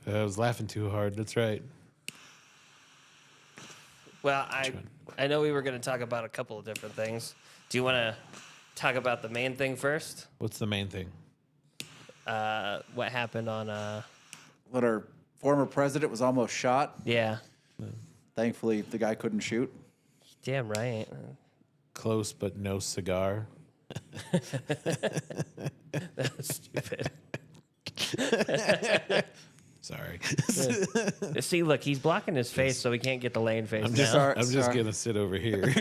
I was laughing too hard. That's right. Well, I know we were going to talk about a couple of different things. Do you want to talk about the main thing first? What's the main thing? What happened on? When our former president was almost shot. Yeah, Thankfully, the guy couldn't shoot. damn right. Close but no cigar. That's stupid. Sorry. See, look, he's blocking his face so he can't get the lane face. I'm just now. I'm just gonna sit over here.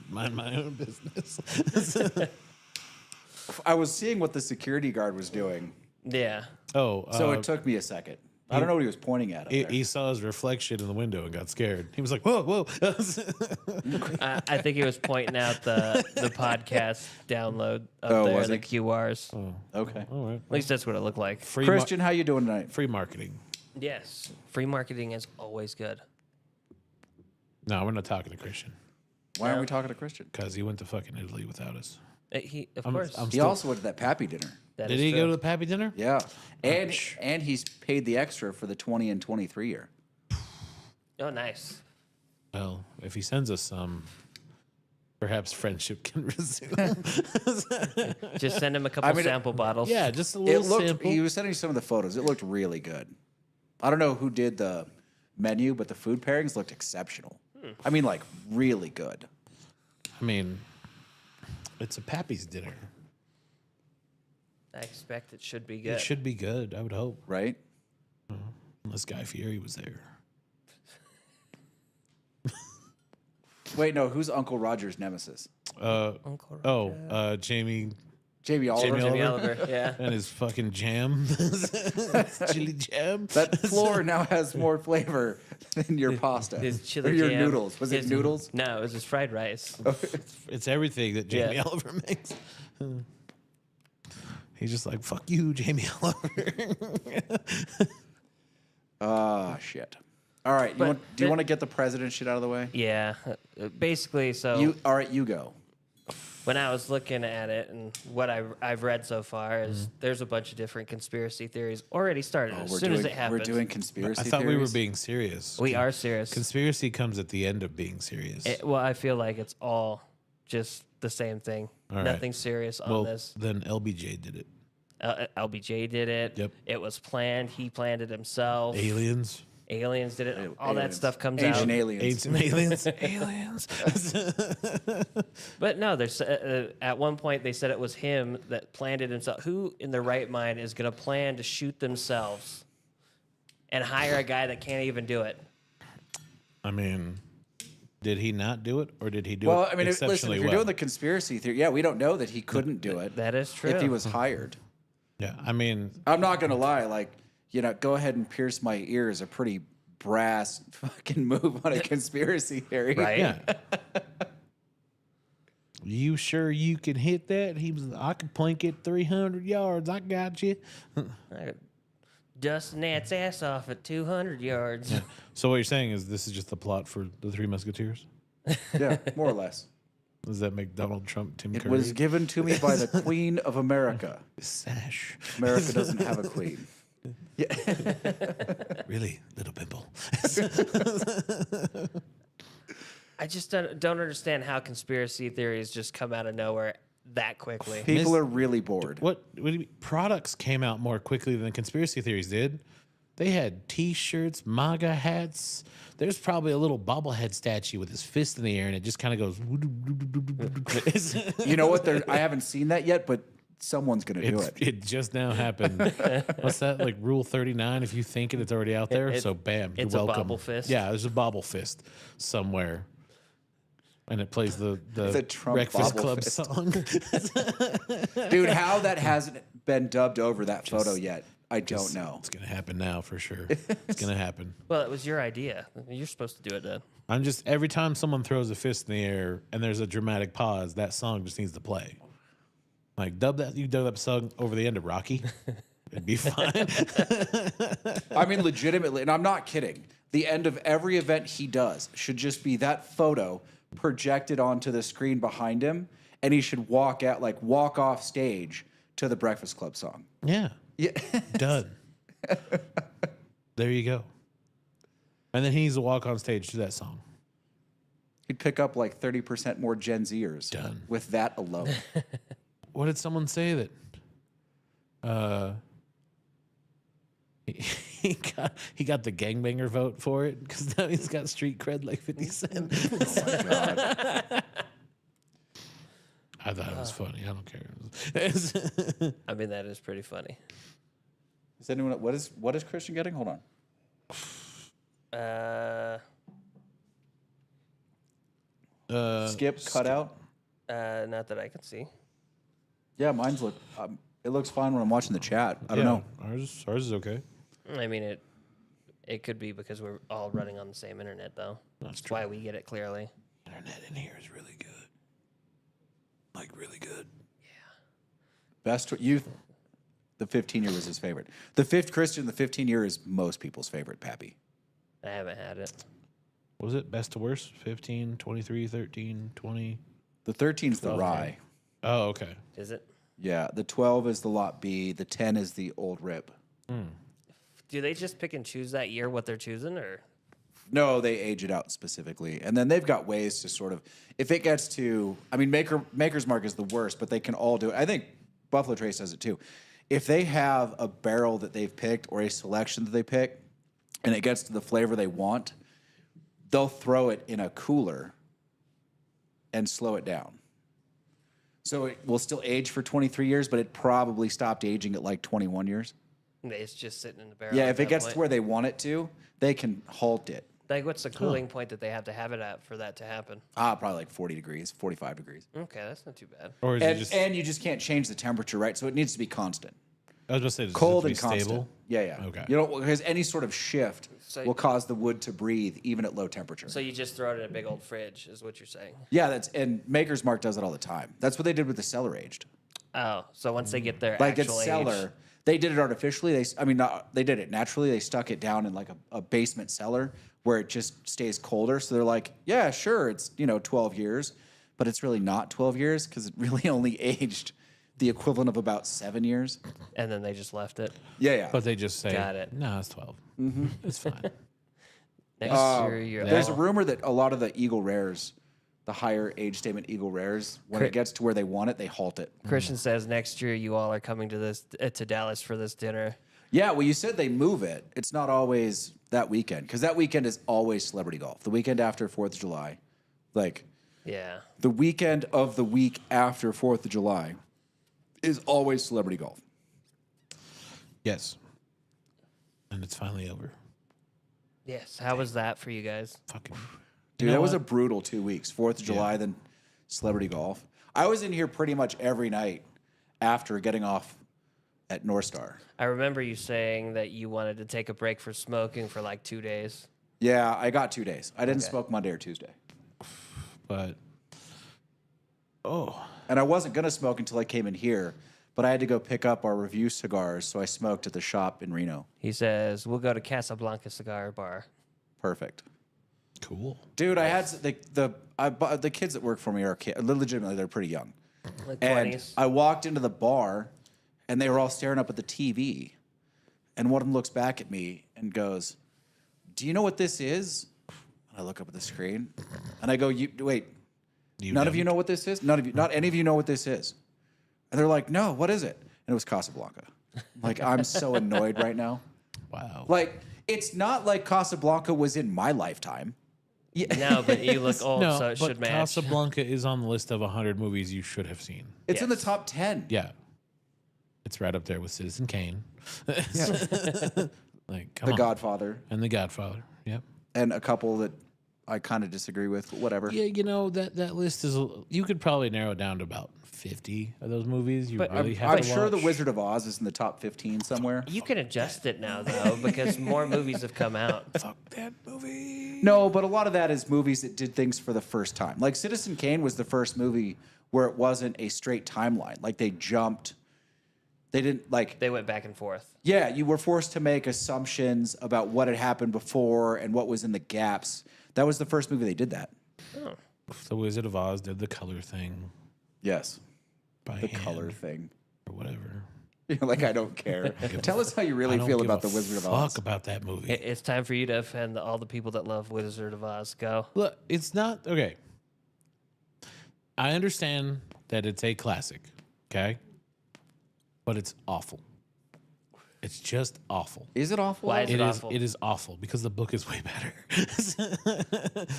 Mind my own business. I was seeing what the security guard was doing, Yeah. Oh, so it took me a second. I don't know what he was pointing at. Up there. he saw his reflection in the window and got scared. He was like, "Whoa, whoa!" I think he was pointing out the podcast download up Oh, there, was the he? QRs. Okay. All right. At least that's what it looked like. Free Christian, how you doing tonight? free marketing. Yes. Free marketing is always good. No, we're not talking to Christian Why aren't we talking to Christian? because he went to fucking Italy without us. Of course. I'm He still- also went to that Pappy dinner. That Did is he true. go to the Pappy dinner? Yeah, and he's paid the extra for the 20 and 23 year. Oh, nice. Well, if he sends us some, perhaps friendship can resume. Just send him a couple mean, sample bottles. Yeah, just a It little looked. sample. He was sending some of the photos. It looked really good. I don't know who did the menu, but the food pairings looked exceptional. I mean, like really good. I mean, it's a Pappy's dinner. I expect it should be good. It should be good, I would hope. Right? Unless Guy Fieri was there. Wait, no. Who's Uncle Roger's nemesis? Jamie Jamie Oliver. Jamie Oliver, yeah. and his fucking jam. Chili jam. That floor now has more flavor than your pasta. His chili or your jam. noodles. Was it His- noodles? No, it was his fried rice. It's everything that Jamie Yeah. Oliver makes. He's just like, fuck you, Jamie Oliver. Ah, shit. All right. But Do you want to get the president shit out of the way? Yeah. Basically, so All right, you go. when I was looking at it and what I've read so far is there's a bunch of different conspiracy theories already started as soon as it happens. We're doing conspiracy I thought we were theories? being serious. We are serious. Conspiracy comes at the end of being serious. Well, I feel like it's all just the same thing. All right. Nothing serious on well, this. then LBJ did it. LBJ did it. Yep. It was planned. He planned it himself. Aliens. Aliens did it. All that Aliens. stuff comes Ancient out. aliens. Ancient aliens. Aliens. But no, there's at one point they said it was him that planned it himself. Who in their right mind is going to plan to shoot themselves and hire a guy that can't even do it? I mean, did he not do it, or did he do Well, it I mean, exceptionally listen, if you're well? doing the conspiracy theory, yeah, we don't know that he couldn't do it. That is true. If he was hired. Yeah, I mean, I'm not going to lie. Like, go ahead and pierce my ear is a pretty brass fucking move on a conspiracy theory. Right? yeah. You sure you can hit that? He was. I could plink it 300 yards. I got you. Dusting Nat's ass off at 200 yards. So what you're saying is this is just the plot for the Three Musketeers? Yeah, more or less. Does that make Donald Trump Tim It Curry? was given to me by the Queen of America. Sash. America doesn't have a queen. Really, little pimple. I just don't understand how conspiracy theories just come out of nowhere that quickly. People are really bored. What do you mean? Products came out more quickly than conspiracy theories did. They had T-shirts, MAGA hats. There's probably a little bobblehead statue with his fist in the air, and it just kind of goes. You know what? I haven't seen that yet, but someone's going to do it. It just now happened. What's that? Like Rule 39? If you think it, it's already out there. So bam, you're it's a welcome. bobble fist? Yeah, there's a bobble fist somewhere. And it plays the Trump Breakfast bobble Club fist. song. Dude, how that hasn't been dubbed over that photo yet, I don't know. It's going to happen now for sure. It's going to happen. Well, it was your idea. You're supposed to do it then. I'm just, every time someone throws a fist in the air and there's a dramatic pause, that song just needs to play. Like, dub that song over the end of Rocky. It'd be fine. I mean, legitimately, and I'm not kidding. The end of every event he does should just be that photo projected onto the screen behind him, and he should walk off stage to the Breakfast Club song. Yeah. Yeah. Done. There you go. And then he needs to walk on stage to that song. He'd pick up like 30% more Gen Zers Done. with that alone. What did someone say that? He got the gangbanger vote for it because now he's got street cred like 50 Cent. I thought it was funny. I don't care. I mean, that is pretty funny. Is anyone? What is Christian getting? Hold on. Skip cut out. Not that I can see. Yeah, mine's look. It looks fine when I'm watching the chat. I don't know. Ours is okay. I mean, it could be because we're all running on the same internet, though. That's That's why we get it clearly. Internet in here is really good. Like really good. Best youth. The 15-year was his favorite. The fifth Christian, the 15-year is most people's favorite. Pappy. I haven't had it. What was it? Best to worst? 15, 23, 13, 20. The 13's the 12, rye. Oh, okay. Is it? Yeah, the 12 is the lot B. The 10 is the old rip. Do they just pick and choose that year what they're choosing, or? No, they age it out specifically, and then they've got ways to sort of. If it gets to, I mean, Maker's Mark is the worst, but they can all do it. I think Buffalo Trace does it too. If they have a barrel that they've picked or a selection that they pick, and it gets to the flavor they want, they'll throw it in a cooler and slow it down. So it will still age for 23 years, but it probably stopped aging at like 21 years. It's just sitting in the barrel. Yeah, at if it that gets point? to where they want it to, they can halt it. Like, what's the cooling point that they have to have it at for that to happen? Probably like 40 degrees, 45 degrees. Okay, that's not too bad. Or is it just? And you just can't change the temperature, right? So it needs to be constant. I was just saying, Cold and be constant. stable. Yeah. Okay. You know, because any sort of shift So- will cause the wood to breathe even at low temperature. So you just throw it in a big old fridge, is what you're saying? yeah, and Maker's Mark does it all the time. That's what they did with the cellar aged. Oh, so once they get their Like actual it's age, cellar. They did it artificially. They did it naturally. They stuck it down in like a basement cellar where it just stays colder. So they're like, yeah, sure, it's 12 years, but it's really not 12 years because it really only aged the equivalent of about 7 years. and then they just left it. Yeah. But they just say, Got it. No, it's 12. It's fine. Next year, you're There's a all- rumor that a lot of the Eagle Rares, the higher age statement Eagle Rares, when it gets to where they want it, they halt it. Christian says next year you all are coming to this to Dallas for this dinner. Yeah, well, you said they move it. It's not always that weekend because that weekend is always celebrity golf. The weekend after 4th of July, like Yeah. the weekend of the week after 4th of July is always celebrity golf. Yes. And it's finally over. Yes. How was that for you guys? Fucking. Dude, know that was what? a brutal 2 weeks. 4th of July, then celebrity golf. I was in here pretty much every night after getting off at North Star. I remember you saying that you wanted to take a break for smoking for like 2 days. Yeah, I got 2 days. I didn't Okay. smoke Monday or Tuesday. But. Oh. And I wasn't going to smoke until I came in here, but I had to go pick up our review cigars, so I smoked at the shop in Reno. He says, we'll go to Casablanca Cigar Bar. Perfect. Cool. Dude, I had the kids that work for me are legitimately they're pretty young. Like And 20s. I walked into the bar and they were all staring up at the TV. And one of them looks back at me and goes, "Do you know what this is?" And I look up at the screen and I go, "Wait, none of you know what this is? Not any of you know what this is?" And they're like, "No, what is it?" And it was Casablanca. Like, I'm so annoyed right now. Wow. Like, it's not like Casablanca was in my lifetime. No, but you look old, no, so it but should match. Casablanca is on the list of 100 movies you should have seen. It's in the Yes. top 10. Yeah. It's right up there with Citizen Kane. Like, come The on. Godfather, And The Godfather. Yep. and a couple that I kind of disagree with, but whatever. Yeah, that list is. You could probably narrow it down to about 50 of those movies. You But really have I'm to sure The watch. Wizard of Oz is in the top 15 somewhere. You can adjust it now, though, because more movies have come out. Fuck that movie. No, but a lot of that is movies that did things for the first time. Like Citizen Kane was the first movie where it wasn't a straight timeline. Like they jumped. They didn't like. They went back and forth. Yeah, you were forced to make assumptions about what had happened before and what was in the gaps. That was the first movie they did that. The Wizard of Oz did the color thing Yes, by the hand color thing. or whatever. You're like, I don't care. Tell us how you I really don't feel give about a the Wizard of fuck Oz. about that movie. It's time for you to offend all the people that love Wizard of Oz. Go. Look, it's not okay. I understand that it's a classic, okay, but it's awful. It's just awful. Is it awful? Why is It it is. awful? It is awful because the book is way better.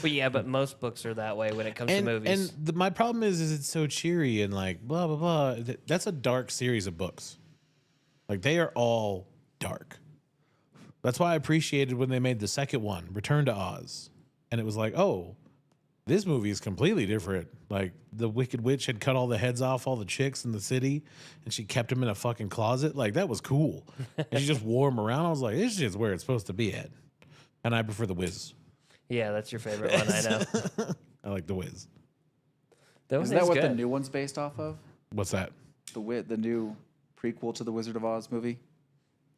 But yeah, but most books are that way when it comes to movies. And my problem is it's so cheery and like blah blah blah. That's a dark series of books. Like they are all dark. That's why I appreciated when they made the second one, Return to Oz, and it was like, oh, this movie is completely different. Like the Wicked Witch had cut all the heads off all the chicks in the city, and she kept them in a fucking closet. Like that was cool. And she just wore them around. I was like, this is where it's supposed to be at. And I prefer the Wiz. Yeah, that's your favorite one. I know. I like the Wiz. That Isn't that what the good. new one's based off of? What's that? The new prequel to the Wizard of Oz movie?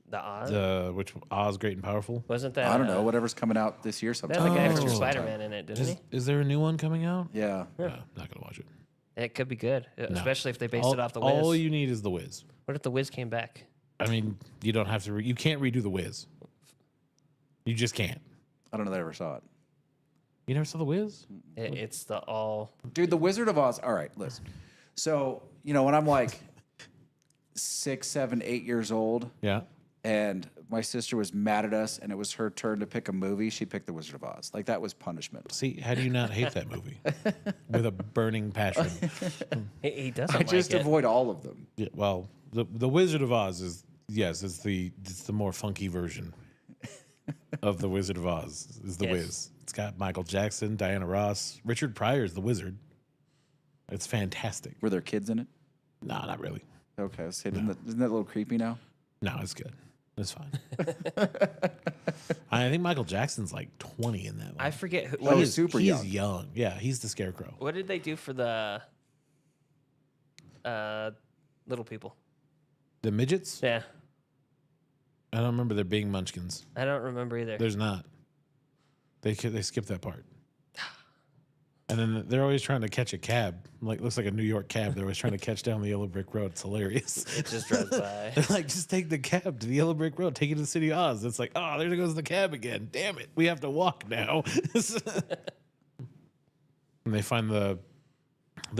The Oz? Which Oz, Great and Powerful? Wasn't that? I don't know. Whatever's coming out this year That sometime. had the guy Oh. from Spider-Man in it, didn't he? Is there a new one coming out? Yeah. No, not gonna watch it. It could be good, especially if they based all, it off the Wiz. all you need is the Wiz. What if the Wiz came back? I mean, you don't have to. You can't redo the Wiz. You just can't. I don't know that I ever saw it. You never saw the Wiz? It's the all. Dude, the Wizard of Oz. All right, listen. So, when I'm like 6, 7, 8 years old, Yeah. and my sister was mad at us, and it was her turn to pick a movie, she picked The Wizard of Oz. Like, that was punishment. See, how do you not hate that movie with a burning passion? He doesn't I like just it. avoid all of them. Yeah, well, the Wizard of Oz is it's the more funky version of the Wizard of Oz. Is the Yes. Wiz? It's got Michael Jackson, Diana Ross, Richard Pryor's the Wizard. It's fantastic. Were there kids in it? No, not really. Okay, so isn't that a little creepy now? No, it's good. It's fine. I think Michael Jackson's like 20 in that one. I forget who. Oh, What, he's super young. He's young. Yeah, he's the Scarecrow. what did they do for the little people? The midgets? Yeah, I don't remember there being munchkins. I don't remember either. There's not. They skipped that part. And then they're always trying to catch a cab. Like looks like a New York cab. They're always trying to catch down the yellow brick road. It's hilarious. It just drives by. They're like, just take the cab to the yellow brick road. Take it to the city of Oz. It's like, oh, there goes the cab again. Damn it. We have to walk now. And they find the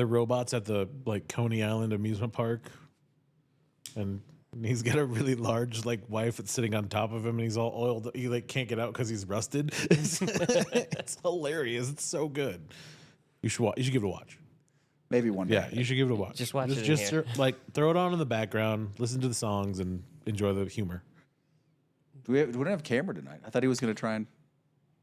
robots at the like Coney Island amusement park. And he's got a really large like wife that's sitting on top of him, and he's all oiled. He like can't get out because he's rusted. It's hilarious. It's so good. You should watch. You should give it a watch. Maybe one day. Yeah, you should give it a watch. Just watch it in Just here. like throw it on in the background, listen to the songs, and enjoy the humor. We don't have Cameron tonight. I thought he was going to try and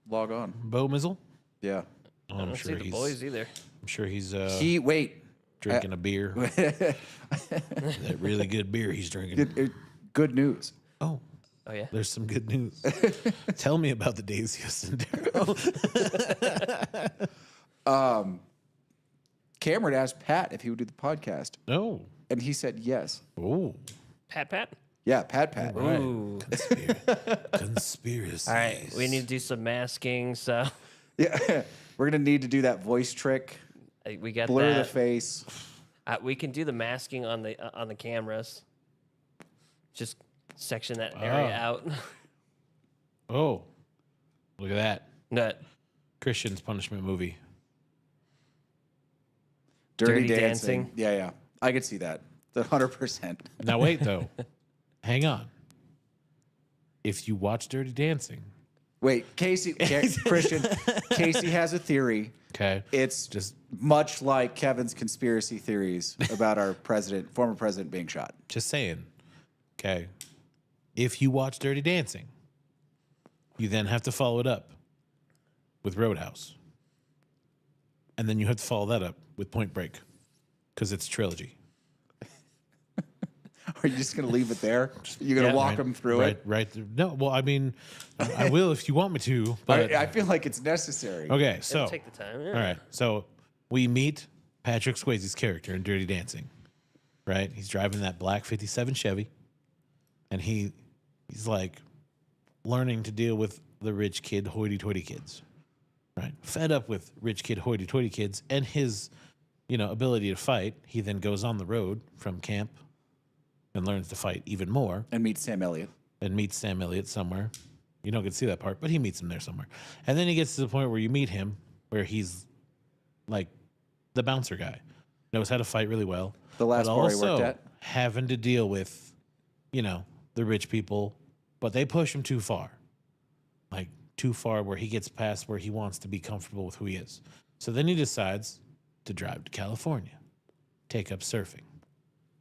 log on. Bo Mizzle. Yeah. Oh, I I'm don't sure see the he's. boys either. I'm sure he's Wait. drinking a beer. That really good beer he's drinking. Good news. Oh, Oh yeah. there's some good news. Tell me about the days Houston Darrow. Cameron asked Pat if he would do the podcast, No. and he said yes. Oh. Pat. Yeah, Pat. Right. Ooh. Conspiracy. All right, we need to do some masking. So Yeah, we're going to need to do that voice trick, we got blur the that. face. We can do the masking on the cameras. Just section that area out. Oh. Look at that. Nut. Christian's punishment movie. Dirty, Dirty dancing. Dancing. Yeah. I could see that. 100%. Now wait though. Hang on. If you watch Dirty Dancing, Wait, Christian, Casey has a theory. okay. It's Just much like Kevin's conspiracy theories about our former president being shot. just saying. Okay. If you watch Dirty Dancing, you then have to follow it up with Roadhouse. And then you have to follow that up with Point Break. Because it's a trilogy. Are you just going to leave it there? You're going to walk them through it? Right. No, well, I mean, I will if you want me to. But I feel like it's necessary. okay, so Take the time. Yeah. all right, so we meet Patrick Swayze's character in Dirty Dancing, right? He's driving that black '57 Chevy, and he's like learning to deal with the rich kid, hoity-toity kids, right? Fed up with rich kid, hoity-toity kids, and his, ability to fight. He then goes on the road from camp and learns to fight even more And meet Sam Elliott. and meets Sam Elliott somewhere. You don't get to see that part, but he meets him there somewhere. And then he gets to the point where you meet him, where he's like the bouncer guy, knows how to fight really well. The last but bar he worked also at. having to deal with, the rich people, but they push him too far. Like too far where he gets past where he wants to be comfortable with who he is. So then he decides to drive to California, take up surfing.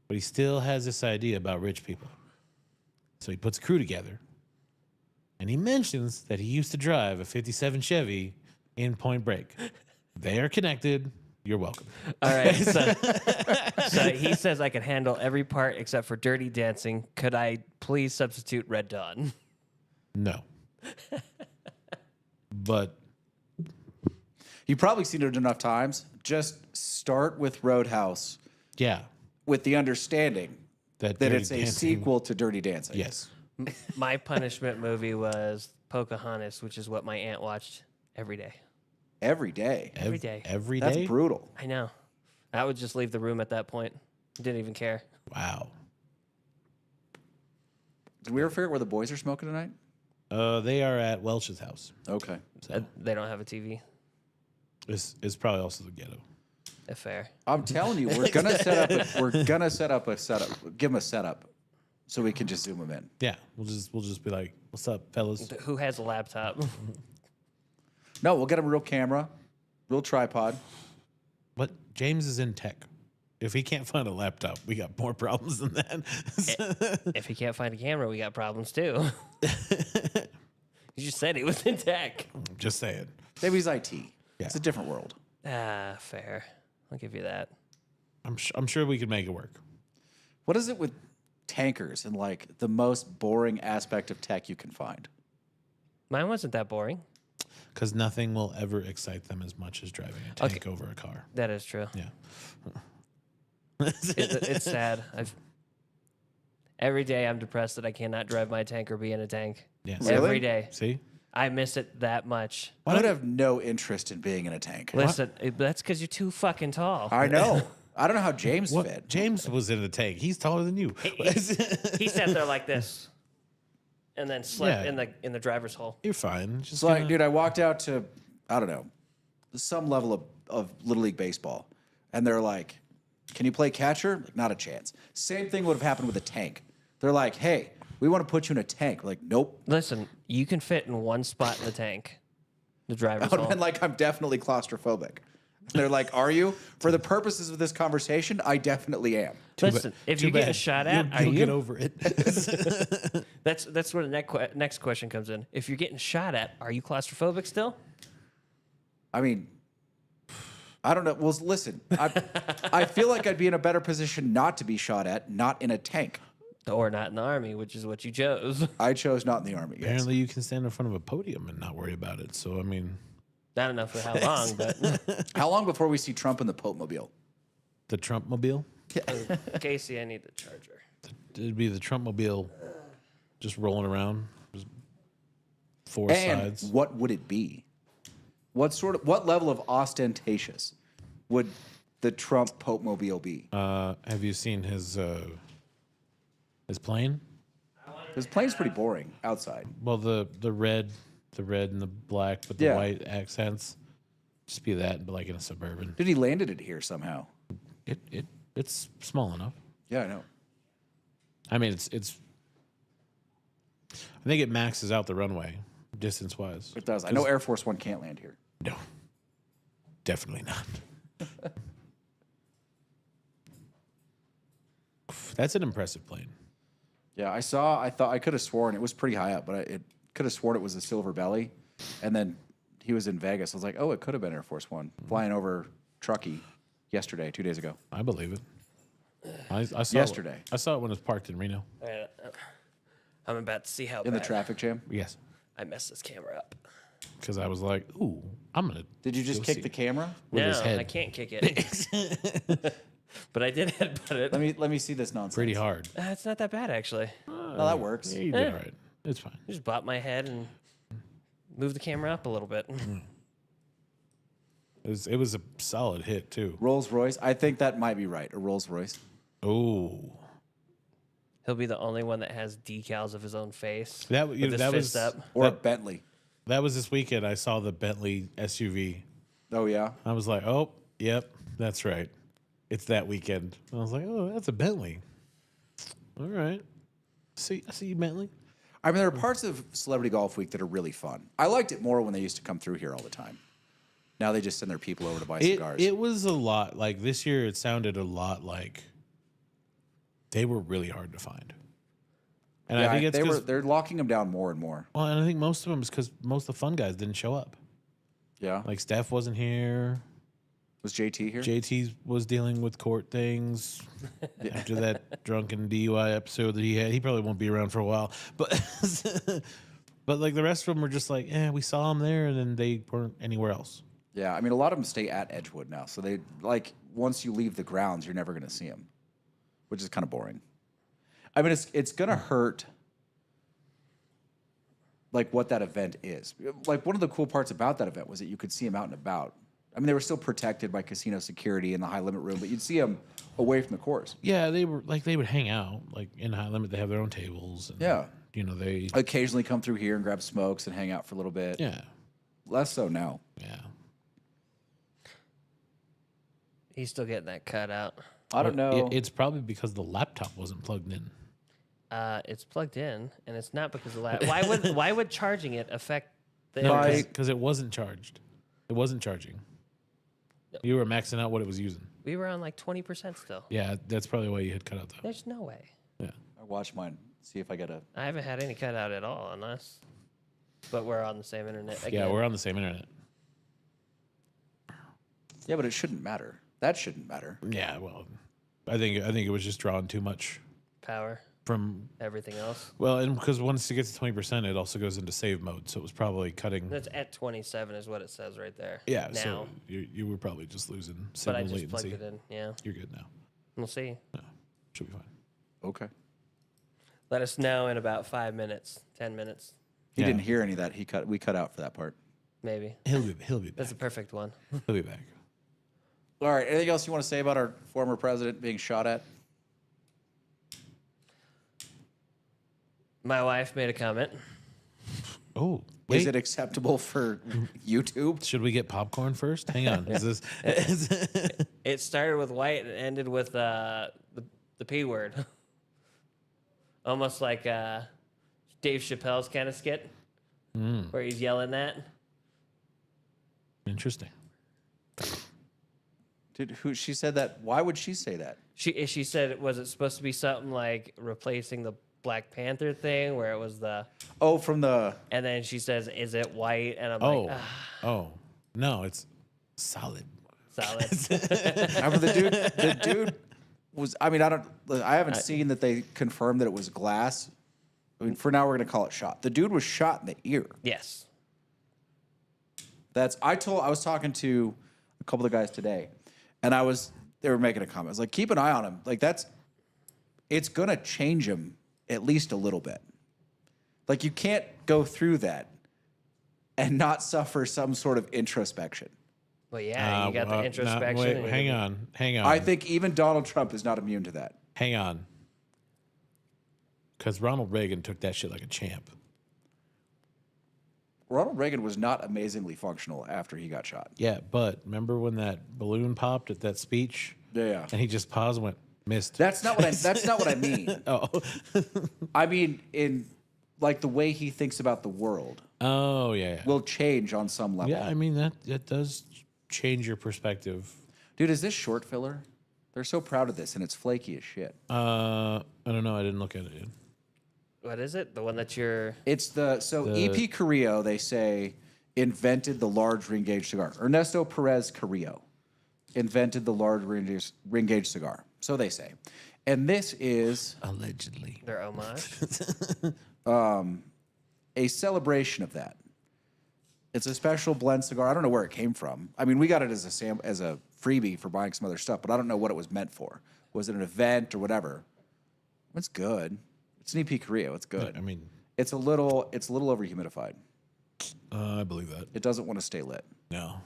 But he still has this idea about rich people. So he puts a crew together. And he mentions that he used to drive a 57 Chevy in Point Break. They are connected. You're welcome. All right. So he says I can handle every part except for Dirty Dancing. Could I please substitute Red Dawn? No. But You've probably seen it enough times. Just start with Roadhouse yeah, with the understanding that that Dirty it's a Dancing- sequel to Dirty Dancing. Yes. My punishment movie was Pocahontas, which is what my aunt watched every day. Every day. Every day. Every That's day? brutal. I know. I would just leave the room at that point. Didn't even care. Wow. Did we ever figure out where the boys are smoking tonight? They are at Welch's house. Okay. They don't have a TV. It's probably also the ghetto. Fair. I'm telling you, we're gonna set up a setup. Give them a setup, so we can just zoom them in. Yeah, we'll just be like, "What's up, fellas?" Who has a laptop? No, we'll get them a real camera, real tripod. But James is in tech. If he can't find a laptop, we got more problems than that. If he can't find a camera, we got problems too. You just said he was in tech. Just saying. Maybe he's IT. Yeah. It's a different world. Ah, fair. I'll give you that. I'm sure we could make it work. What is it with tankers and like the most boring aspect of tech you can find? Mine wasn't that boring. Because nothing will ever excite them as much as driving a tank over a car. That is true. Yeah. It's sad. Every day I'm depressed that I cannot drive my tank or be in a tank. Yes. Really? Every day. See? I miss it that much. I would have no interest in being in a tank. Listen, that's because you're too fucking tall. I know. I don't know how James What? fit. James was in a tank. He's taller than you. He sat there like this, and then slept Yeah. in the driver's hole. You're fine. Just It's like, gonna- dude, I walked out to, I don't know, some level of Little League Baseball, and they're like, can you play catcher? Like, not a chance. Same thing would have happened with a tank. They're like, hey, we want to put you in a tank. We're like, nope. Listen, you can fit in one spot in the tank, the driver's I would have hole. been like, I'm definitely claustrophobic. And they're like, are you? For the purposes of this conversation, I definitely am. Listen, if Too you're getting bad. shot at, You'll are you? get over it. That's where the next question comes in. If you're getting shot at, are you claustrophobic still? I mean, I don't know. Well, listen, I feel like I'd be in a better position not to be shot at, not in a tank. Or not in the army, which is what you chose. I chose not in the army. Yes. Apparently, you can stand in front of a podium and not worry about it. So, I mean, I don't know for how long, but How long before we see Trump in the Pope Mobile? the Trump mobile, Casey, I need the charger. it'd be the Trump mobile just rolling around, just four And sides. what would it be? What level of ostentatious would the Trump Pope Mobile be? Have you seen his plane? His plane's pretty boring outside. Well, the red and the black with the Yeah. white accents. Just be that, but like in a suburban. Dude, he landed it here somehow. It's small enough. Yeah, I know. I mean, it's. I think it maxes out the runway, distance wise. It does. I know Air Force One can't land here. No, definitely not. That's an impressive plane. Yeah, I thought I could have sworn it was pretty high up, but it could have sworn it was a Silver Belly. And then he was in Vegas. I was like, oh, it could have been Air Force One flying over Truckee yesterday, 2 days ago. I believe it. I saw Yesterday. I saw it when it was parked in Reno. I'm about to see how In the bad traffic jam. Yes, I messed this camera up. because I was like, "Ooh, I'm gonna." Did you just go kick see the camera? with No, his head I can't kick it. But I did headbutt it. Let me see this nonsense. pretty hard. It's not that bad, actually. No, that works. Yeah, you did all right. It's fine. I just bought my head and moved the camera up a little bit. It was a solid hit too. Rolls Royce. I think that might be right. A Rolls Royce. Oh, He'll be the only one that has decals of his own face. That with his that fist was up. Or that, Bentley. that was this weekend. I saw the Bentley SUV. Oh yeah. I was like, oh, yep, that's right. It's that weekend. I was like, oh, that's a Bentley. All right. I see you, Bentley. I mean, there are parts of Celebrity Golf Week that are really fun. I liked it more when they used to come through here all the time. Now they just send their people over to buy cigars. It was a lot. Like this year, it sounded a lot like they were really hard to find. And I think it's because they're locking them down more and more. well, and I think most of them is because most of the fun guys didn't show up. Yeah. Like Steph wasn't here. Was JT here? JT was dealing with court things after that drunken DUI episode that he had. He probably won't be around for a while, but but like the rest of them were just like, we saw him there, and then they weren't anywhere else. Yeah. I mean, a lot of them stay at Edgewood now, so they like once you leave the grounds, you're never going to see them, which is kind of boring. I mean, it's going to hurt. Like what that event is. Like one of the cool parts about that event was that you could see them out and about. I mean, they were still protected by casino security in the high limit room, but you'd see them away from the course. Yeah, they would hang out like in High Limit. They have their own tables. And, Yeah. you know they Occasionally come through here and grab smokes and hang out for a little bit. yeah Less so now. yeah. He's still getting that cut out. I don't know. It's probably because the laptop wasn't plugged in. It's plugged in, and it's not because of that. Why would charging it affect the No, interface? because it wasn't charged. It wasn't charging. You were maxing out what it was using. We were on like 20% still. Yeah, that's probably why you had cut out though. There's no way. Yeah. I watch mine. See if I get a. I haven't had any cut out at all on us. But we're on the same internet again. Yeah, we're on the same internet. Yeah, but it shouldn't matter. That shouldn't matter. Yeah, well, I think it was just drawing too much Power, from everything else. well, and because once it gets to 20%, it also goes into save mode, so it was probably cutting. That's at 27 is what it says right there. Yeah, Now. so you were probably just losing But I signal just plugged latency. it in. Yeah. You're good now. We'll see. No, should be fine. Okay. Let us know in about 5 minutes, 10 minutes, He Yeah. didn't hear any of that. We cut out for that part. maybe. He'll be back. That's a perfect one. He'll be back. All right. Anything else you want to say about our former president being shot at? My wife made a comment. Oh, Is wait. it acceptable for YouTube? Should we get popcorn first? Hang on. Is this? It started with white and ended with the P word. Almost like Dave Chappelle's kind of skit where he's yelling that. Interesting. Dude, she said that? Why would she say that? She said, was it supposed to be something like replacing the Black Panther thing where it was the, Oh, from the. and then she says, is it white? And I'm Oh, like, oh, no, it's solid. solid. I mean, the dude was. I mean, I haven't seen that they confirmed that it was glass. I mean, for now, we're gonna call it shot. The dude was shot in the ear. Yes. I was talking to a couple of guys today, and they were making a comment. I was like, keep an eye on him. Like it's gonna change him at least a little bit. Like you can't go through that and not suffer some sort of introspection. Well, yeah, you got the introspection. Wait, and you hang got on. Hang on. I think even Donald Trump is not immune to that. Hang on. Because Ronald Reagan took that shit like a champ. Ronald Reagan was not amazingly functional after he got shot. Yeah, but remember when that balloon popped at that speech? Yeah. And he just paused and went, missed. That's not what I mean. Oh. I mean in like the way he thinks about the world Oh, yeah. will change on some level. Yeah, I mean, that does change your perspective. Dude, is this short filler? They're so proud of this, and it's flaky as shit. I don't know. I didn't look at it. Dude. What is it? The one that you're. It's E.P. Carrillo, they say, invented the large ring gauge cigar. Ernesto Perez Carrillo invented the large ring gauge cigar. So they say. And this is Allegedly. Their homage. a celebration of that. It's a special blend cigar. I don't know where it came from. I mean, we got it as a freebie for buying some other stuff, but I don't know what it was meant for. Was it an event or whatever? It's good. It's an EP Carrillo. It's good. I mean, It's a little over humidified. I believe that. It doesn't want to stay lit. No.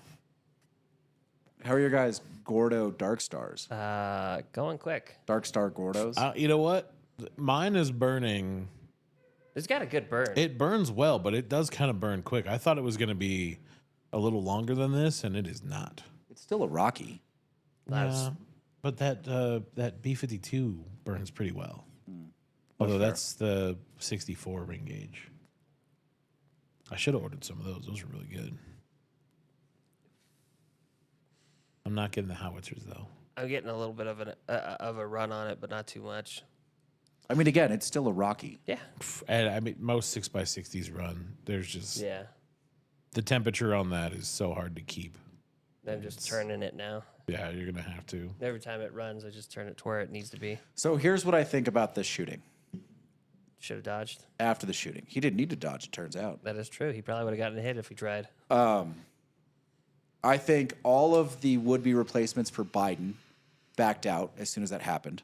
How are your guys' Gordo Dark Stars? Going quick. Dark Star Gordos? You know what? Mine is burning. It's got a good burn. It burns well, but it does kind of burn quick. I thought it was going to be a little longer than this, and it is not. It's still a Rocky. That's- But that B52 burns pretty well. Hmm. Although that's the 64 ring gauge. I should have ordered some of those. Those are really good. I'm not getting the howitzers though. I'm getting a little bit of a run on it, but not too much. I mean, again, it's still a Rocky. Yeah. And I mean, most 6x60s run. There's just Yeah. the temperature on that is so hard to keep. I'm just turning it now. Yeah, you're gonna have to. Every time it runs, I just turn it to where it needs to be. So here's what I think about this shooting. Should have dodged. After the shooting, he didn't need to dodge. It turns out. That is true. He probably would have gotten hit if he tried. I think all of the would-be replacements for Biden backed out as soon as that happened.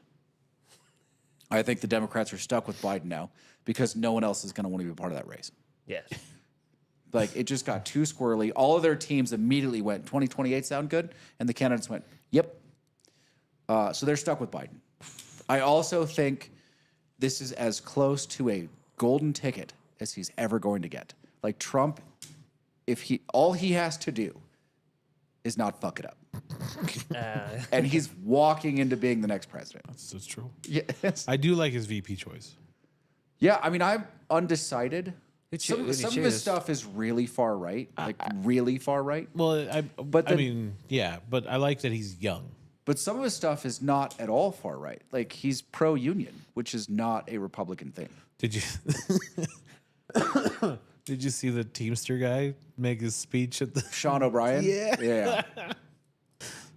I think the Democrats are stuck with Biden now because no one else is going to want to be a part of that race. Yes. Like, it just got too squirrely. All of their teams immediately went, 2028 sound good? And the candidates went, yep. So they're stuck with Biden. I also think this is as close to a golden ticket as he's ever going to get. Like, Trump, all he has to do is not fuck it up. And he's walking into being the next president. That's true. Yes. I do like his VP choice. Yeah, I mean, I'm undecided. Some who'd you of his choose? stuff is really far right, like really far right. Well, I the- mean, yeah, but I like that he's young. But some of his stuff is not at all far right. Like, he's pro-union, which is not a Republican thing. Did you Did you see the Teamster guy make his speech at the Sean O'Brien? Yeah.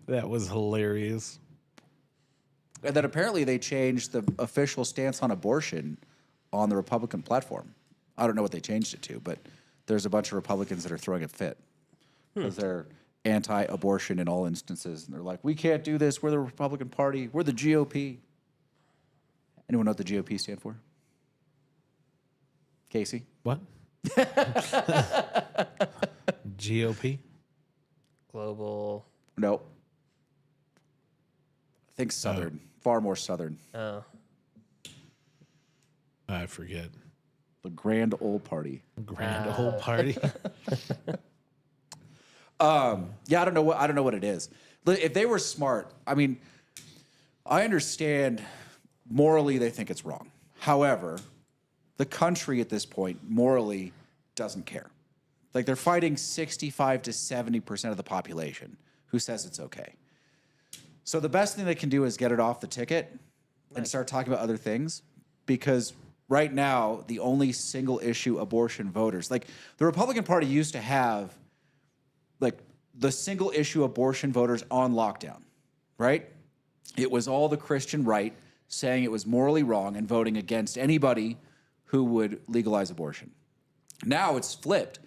That was hilarious. And then apparently they changed the official stance on abortion on the Republican platform. I don't know what they changed it to, but there's a bunch of Republicans that are throwing a fit because they're anti-abortion in all instances. And they're like, we can't do this. We're the Republican Party. We're the GOP. Anyone know what the GOP stand for? Casey? What? GOP? Global. Nope. I think Southern. Far more Southern. Oh. I forget. The Grand Old Party. Grand old party. Yeah, I don't know what it is. If they were smart, I mean, I understand morally they think it's wrong. However, the country at this point morally doesn't care. Like, they're fighting 65 to 70% of the population who says it's okay. So the best thing they can do is get it off the ticket and start talking about other things, because right now the only single issue abortion voters, like, the Republican Party used to have like the single issue abortion voters on lockdown, right? It was all the Christian right saying it was morally wrong and voting against anybody who would legalize abortion. Now it's flipped.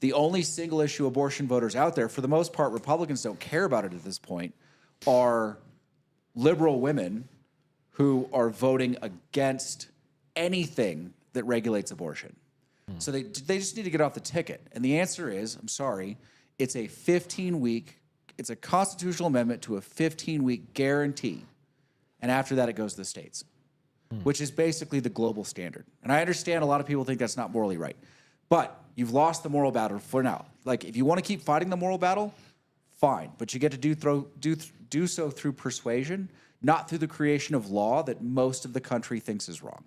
The only single issue abortion voters out there, for the most part, Republicans don't care about it at this point, are liberal women who are voting against anything that regulates abortion. So they just need to get off the ticket. And the answer is, I'm sorry, it's a 15-week, it's a constitutional amendment to a 15-week guarantee. And after that, it goes to the states, which is basically the global standard. And I understand a lot of people think that's not morally right. But you've lost the moral battle for now. Like, if you want to keep fighting the moral battle, fine. But you get to do so through persuasion, not through the creation of law that most of the country thinks is wrong.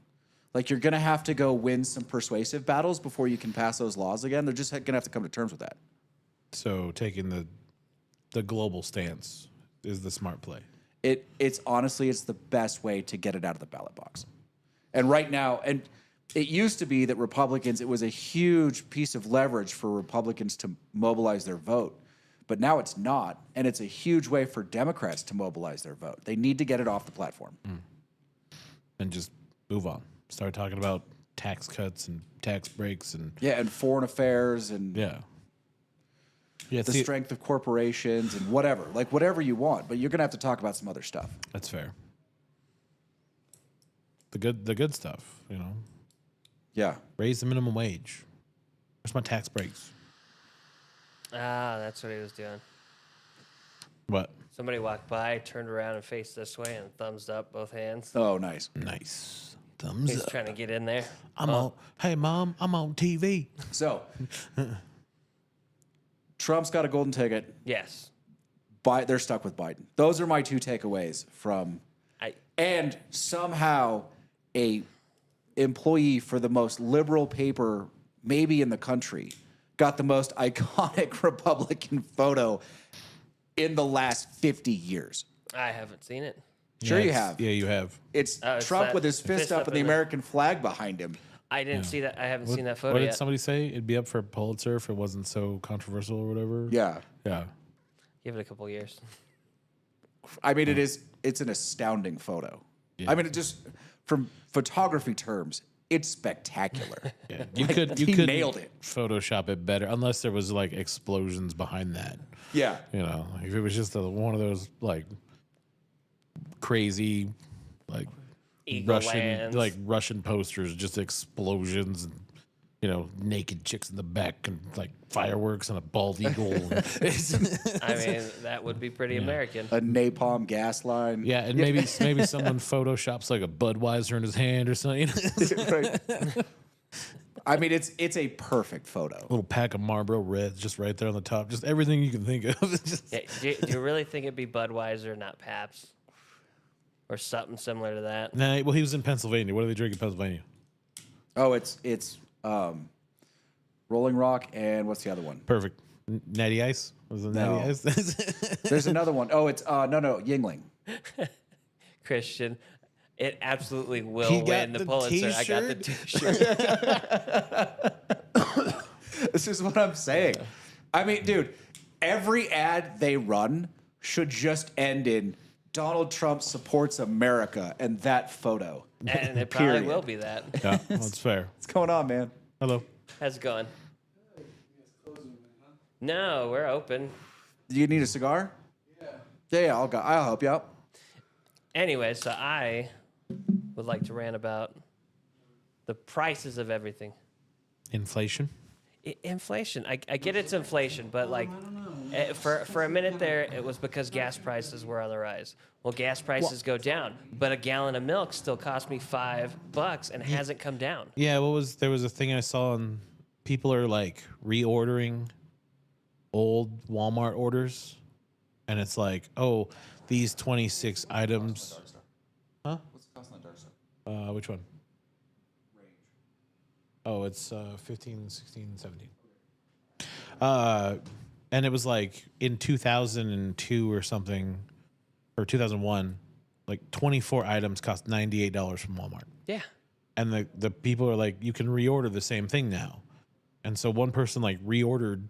Like, you're going to have to go win some persuasive battles before you can pass those laws again. They're just going to have to come to terms with that. So taking the global stance is the smart play. It's honestly, it's the best way to get it out of the ballot box. And right now, and it used to be that Republicans, it was a huge piece of leverage for Republicans to mobilize their vote. But now it's not, and it's a huge way for Democrats to mobilize their vote. They need to get it off the platform. And just move on. Start talking about tax cuts and tax breaks and Yeah, and foreign affairs and yeah. Yeah, the strength of corporations and whatever. Like, whatever you want, but you're going to have to talk about some other stuff. that's fair. The good stuff, you know. Yeah. Raise the minimum wage. Where's my tax breaks? Ah, that's what he was doing. What? Somebody walked by, turned around and faced this way, and thumbs up both hands. Oh, nice. Nice. Thumbs He's up. trying to get in there. I'm on. Hey, Mom, I'm on TV. So, Trump's got a golden ticket. Yes. They're stuck with Biden. Those are my two takeaways from. And somehow, a employee for the most liberal paper maybe in the country got the most iconic Republican photo in the last 50 years. I haven't seen it. Sure, Yeah, you it's- have. Yeah, you have. It's Oh, it's Trump that with his fist up and the in American flag behind him. I didn't see that. I haven't seen that photo What did yet. somebody say? It'd be up for Pulitzer if it wasn't so controversial or whatever. Yeah. Yeah. Give it a couple years. I mean, it's an astounding photo. I mean, it just, from photography terms, it's spectacular. Yeah. You Like, could he nailed it. Photoshop it better unless there was like explosions behind that. Yeah. You know, if it was just one of those like crazy like Eagle Russian lands. Russian posters, just explosions and naked chicks in the back and like fireworks and a bald eagle. I mean, that would be pretty American. A napalm gas line. Yeah, and maybe someone photoshops like a Budweiser in his hand or something. Right. I mean, it's a perfect photo. Little pack of Marlboro Reds just right there on the top. Just everything you can think of. Just- Yeah, do you really think it'd be Budweiser, not Pabst? Or something similar to that? Nah, well, he was in Pennsylvania. What do they drink in Pennsylvania? Oh, it's Rolling Rock and what's the other one? Perfect. Natty Ice? Was it Natty No. Ice? There's another one. Oh, it's no, Yingling. Christian, it absolutely will He got win the the Pulitzer. I got the t-shirt. This is what I'm saying. I mean, dude, every ad they run should just end in Donald Trump supports America and that photo. And it probably Period. will be that. Yeah, that's fair. What's going on, man? Hello. How's it going? No, we're open. Do you need a cigar? Yeah, I'll help you out. Anyway, so I would like to rant about the prices of everything. Inflation. Inflation. I get it's inflation, but like for a minute there, it was because gas prices were on the rise. Well, gas prices go down, but a gallon of milk still cost me $5 and hasn't come down. Yeah, there was a thing I saw on people are like reordering old Walmart orders, and it's like, oh, these 26 items. Huh? What's the cost on the dark side? Which one? Oh, it's 15, 16, 17. And it was like in 2002 or something, or 2001, like 24 items cost $98 from Walmart. Yeah. And the people are like, you can reorder the same thing now. And so one person like reordered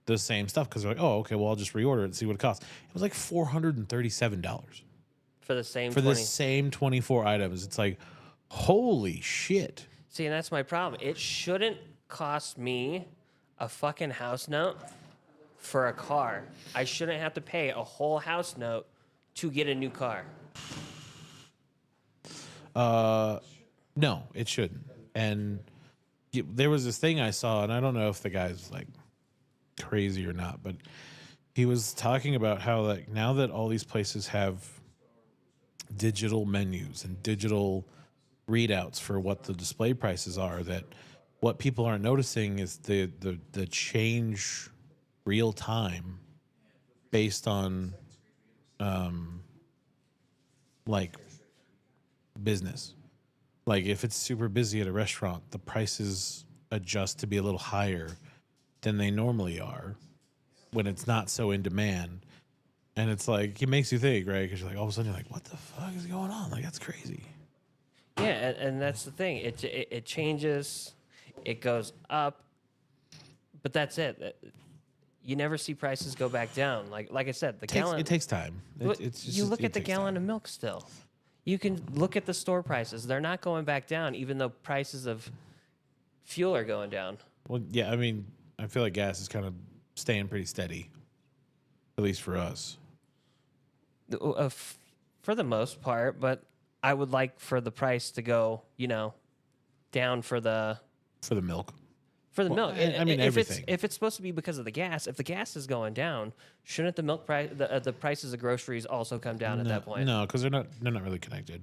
the same stuff because they're like, oh, okay, well, I'll just reorder it and see what it costs. It was like $437 For the same for 20. the same 24 items. It's like, holy shit. See, and that's my problem. It shouldn't cost me a fucking house note for a car. I shouldn't have to pay a whole house note to get a new car. No, it shouldn't. And there was this thing I saw, and I don't know if the guy's like crazy or not, but he was talking about how like now that all these places have digital menus and digital readouts for what the display prices are, that what people aren't noticing is the change real time based on like business. Like if it's super busy at a restaurant, the prices adjust to be a little higher than they normally are when it's not so in demand. And it's like, it makes you think, right? Because you're like, all of a sudden you're like, what the fuck is going on? Like, that's crazy. Yeah, and that's the thing. It changes, it goes up, but that's it. You never see prices go back down. Like I said, the gallon. It takes time. But It's just, you look it at the takes gallon time. of milk still. You can look at the store prices. They're not going back down, even though prices of fuel are going down. Well, yeah, I mean, I feel like gas is kind of staying pretty steady, at least for us. For the most part, but I would like for the price to go, down for the For the milk. For the Well, milk, I mean, if everything. if it's supposed to be because of the gas, if the gas is going down, shouldn't the milk price, the prices of groceries also come down at that point? No, because they're not really connected.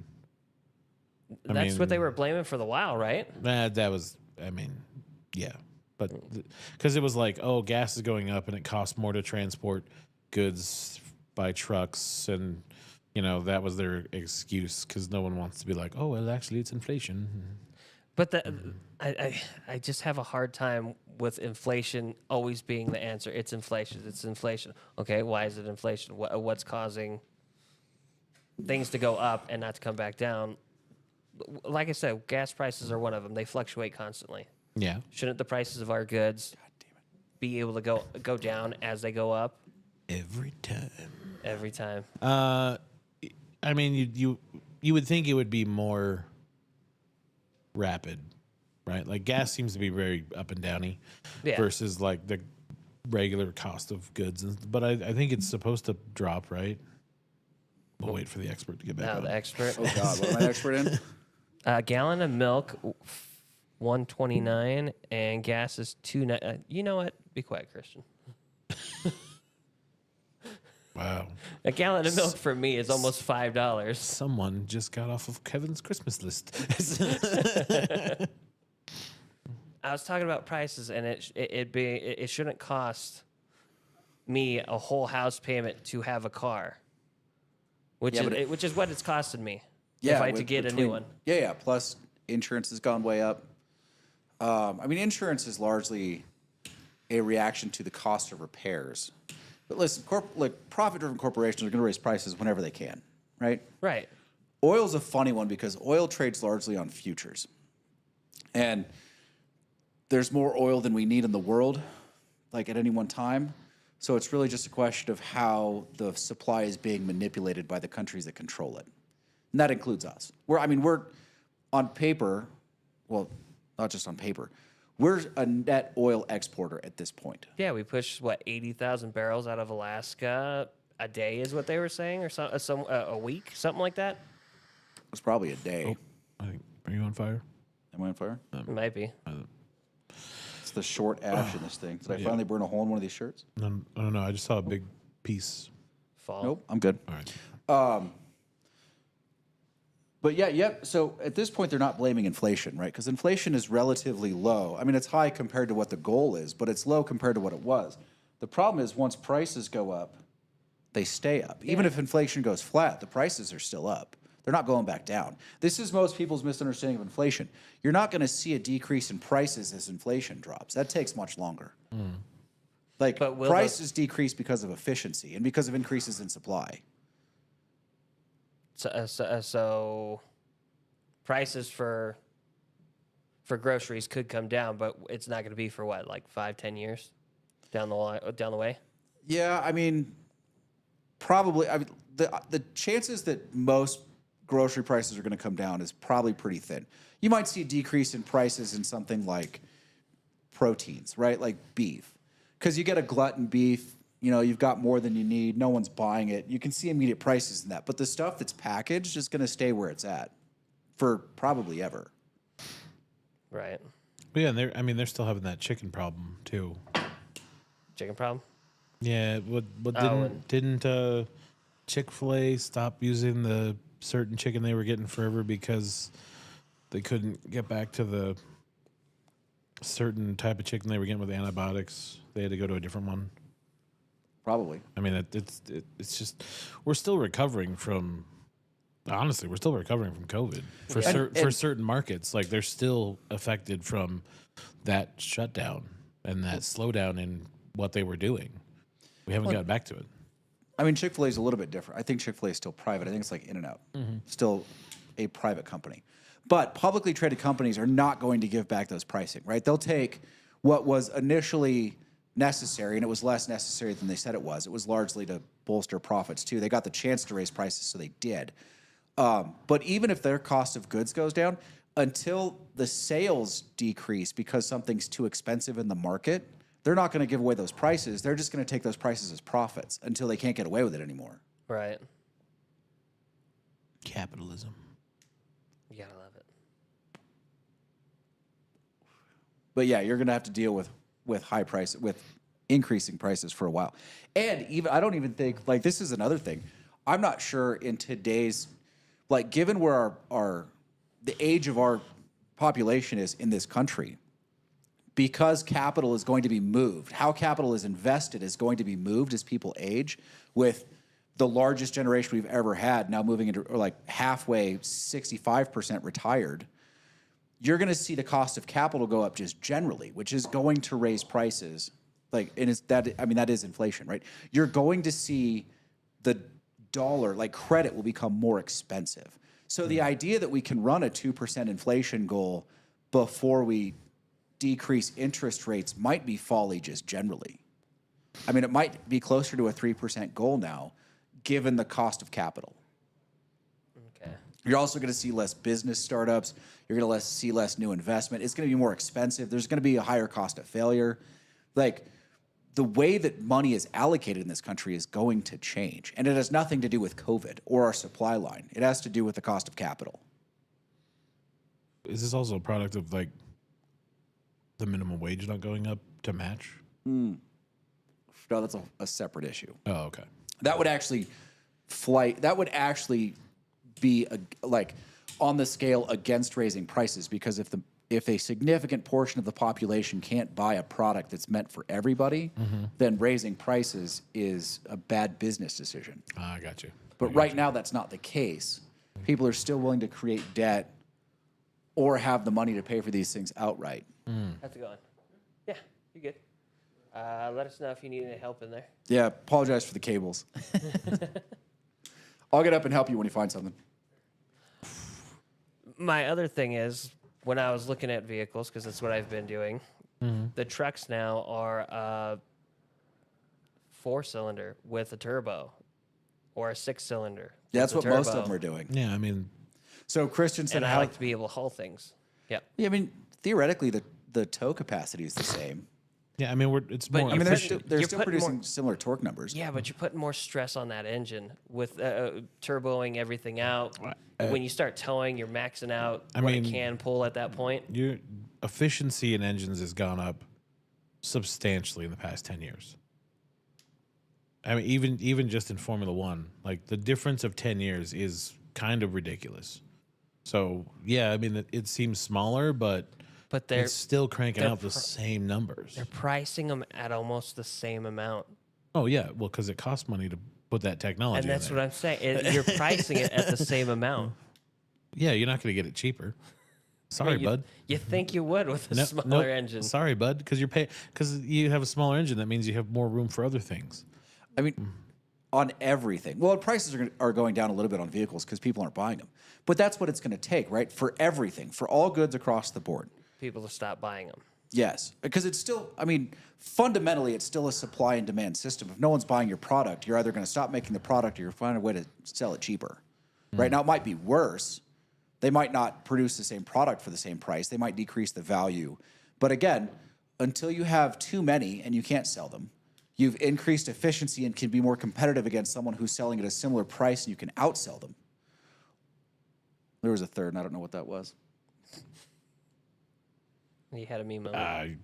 That's what they mean- were blaming for the wow, right? That was, I mean, yeah, but because it was like, oh, gas is going up and it costs more to transport goods by trucks, and that was their excuse because no one wants to be like, oh, well, actually, it's inflation. But I just have a hard time with inflation always being the answer. It's inflation. It's inflation. Okay, why is it inflation? What's causing things to go up and not to come back down? Like I said, gas prices are one of them. They fluctuate constantly. Yeah, Shouldn't the prices of our goods be able to go down as they go up every time. every time? I mean, you would think it would be more rapid, right? Like gas seems to be very up and downy Yeah. versus like the regular cost of goods. But I think it's supposed to drop, right? We'll wait for the expert to get back Now on. the expert. Oh God, what am I an expert in? A gallon of milk, $1.29, and gas is $2. You know what? Be quiet, Christian. Wow. A gallon of milk for me is almost $5. Someone just got off of Kevin's Christmas list. I was talking about prices, and it shouldn't cost me a whole house payment to have a car, which Yeah, but which is what it's costing me Yeah, if I had to with- get a new between- one. Yeah. Plus, insurance has gone way up. I mean, insurance is largely a reaction to the cost of repairs. But listen, profit-driven corporations are going to raise prices whenever they can, right? Right. Oil's a funny one because oil trades largely on futures, and there's more oil than we need in the world, like at any one time. So it's really just a question of how the supply is being manipulated by the countries that control it. And that includes us. We're on paper, well, not just on paper, we're a net oil exporter at this point. Yeah, we push 80,000 barrels out of Alaska a day is what they were saying, or a week, something like that. It's probably a day. I think, are you on fire? Am I on fire? It might be. It's the short ash in this thing. Did I finally burn a hole in one of these shirts? I don't know. I just saw a big piece. Fall. Nope, I'm good. All right. But yeah. So at this point, they're not blaming inflation, right? Because inflation is relatively low. I mean, it's high compared to what the goal is, but it's low compared to what it was. The problem is once prices go up, they stay up. Even if inflation goes flat, the prices are still up. They're not going back down. This is most people's misunderstanding of inflation. You're not going to see a decrease in prices as inflation drops. That takes much longer. Like But will prices decrease because of efficiency and because of increases in supply. So prices for groceries could come down, but it's not going to be for what, like 5-10 years down the way. Yeah, I mean, probably. I mean, the chances that most grocery prices are going to come down is probably pretty thin. You might see a decrease in prices in something like proteins, right? Like beef, because you get a glut in beef. You've got more than you need. No one's buying it. You can see immediate prices in that. But the stuff that's packaged is going to stay where it's at for probably ever. Right. But yeah, they're still having that chicken problem too. Chicken problem. Yeah, but Oh, didn't Chick-fil-A stop using the certain chicken they were getting forever because they couldn't get back to the certain type of chicken they were getting with antibiotics? They had to go to a different one. Probably. I mean, it's just we're still recovering from. Honestly, we're still recovering from COVID for for certain markets. Like they're still affected from that shutdown and that slowdown in what they were doing. We haven't gotten back to it. I mean, Chick-fil-A is a little bit different. I think Chick-fil-A is still private. I think it's like In-N-Out, still a private company. But publicly traded companies are not going to give back those pricing, right? They'll take what was initially necessary, and it was less necessary than they said it was. It was largely to bolster profits, too. They got the chance to raise prices, so they did. But even if their cost of goods goes down, until the sales decrease because something's too expensive in the market, they're not going to give away those prices. They're just going to take those prices as profits until they can't get away with it anymore. Right. Capitalism. You gotta love it. But yeah, you're going to have to deal with high price, with increasing prices for a while. And even, I don't even think, like, this is another thing. I'm not sure in today's, like, given where the age of our population is in this country, because capital is going to be moved, how capital is invested is going to be moved as people age, with the largest generation we've ever had now moving into, or like halfway, 65% retired. You're going to see the cost of capital go up just generally, which is going to raise prices. Like, and it's that, I mean, that is inflation, right? You're going to see the dollar, like credit, will become more expensive. So the idea that we can run a 2% inflation goal before we decrease interest rates might be folly just generally. I mean, it might be closer to a 3% goal now, given the cost of capital. Okay. You're also going to see less business startups. You're going to see less new investment. It's going to be more expensive. There's going to be a higher cost of failure. Like, the way that money is allocated in this country is going to change. And it has nothing to do with COVID or our supply line. It has to do with the cost of capital. Is this also a product of like the minimum wage not going up to match? No, that's a separate issue. Oh, okay. That would actually be like on the scale against raising prices, because if a significant portion of the population can't buy a product that's meant for everybody, then raising prices is a bad business decision. I got you. But right now, that's not the case. People are still willing to create debt or have the money to pay for these things outright. How's it going? Yeah, you good. Let us know if you need any help in there. Yeah, apologize for the cables. I'll get up and help you when you find something. My other thing is, when I was looking at vehicles, because that's what I've been doing, the trucks now are 4-cylinder with a turbo, or a 6-cylinder. Yeah, that's with what a most of turbo. them are doing. Yeah, I mean, So Christian said, And I how, like to be able to haul things. Yep. yeah, I mean, theoretically, the tow capacity is the same. yeah, I mean, it's But more you I mean, they're efficient. still, they're You're still putting producing more- similar torque numbers. Yeah, but you're putting more stress on that engine with turboing everything out. When you start towing, you're maxing out what mean- it can pull at that point. Your efficiency in engines has gone up substantially in the past 10 years. I mean, even just in Formula One, like the difference of 10 years is kind of ridiculous. So yeah, I mean, it seems smaller, but But they're it's still cranking they're out the same numbers. they're pricing them at almost the same amount. Oh yeah, well, because it costs money to put that technology. And that's in what there. I'm saying. You're pricing it at the same amount. Yeah, you're not going to get it cheaper. Sorry, you, bud. You think you would with a No- smaller no, engine. Sorry, bud, because you have a smaller engine. That means you have more room for other things. I mean, on everything. Well, prices are going down a little bit on vehicles because people aren't buying them. But that's what it's going to take, right? For everything, for all goods across the board. People to stop buying them. Yes, because it's still, I mean, fundamentally, it's still a supply and demand system. If no one's buying your product, you're either going to stop making the product or you're finding a way to sell it cheaper. Right now, it might be worse. They might not produce the same product for the same price. They might decrease the value. But again, until you have too many and you can't sell them, you've increased efficiency and can be more competitive against someone who's selling at a similar price and you can outsell them. There was a third, and I don't know what that was. You had a me moment.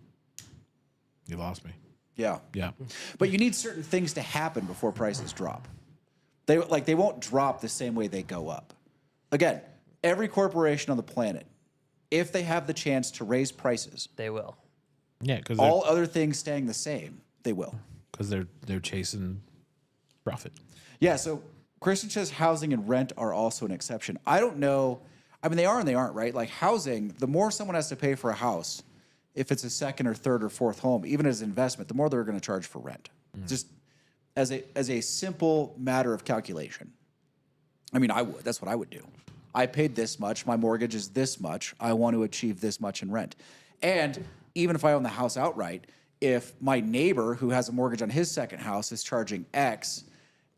You lost me. Yeah. Yeah. But you need certain things to happen before prices drop. They won't drop the same way they go up. Again, every corporation on the planet, if they have the chance to raise prices, They will. Yeah, because all other things staying the same, they will. they're chasing profit. Yeah, so Christian says housing and rent are also an exception. I don't know. I mean, they are and they aren't, right? Like housing, the more someone has to pay for a house, if it's a second or third or fourth home, even as an investment, the more they're going to charge for rent. Just as a simple matter of calculation. I mean, that's what I would do. I paid this much. My mortgage is this much. I want to achieve this much in rent. And even if I own the house outright, if my neighbor who has a mortgage on his second house is charging X,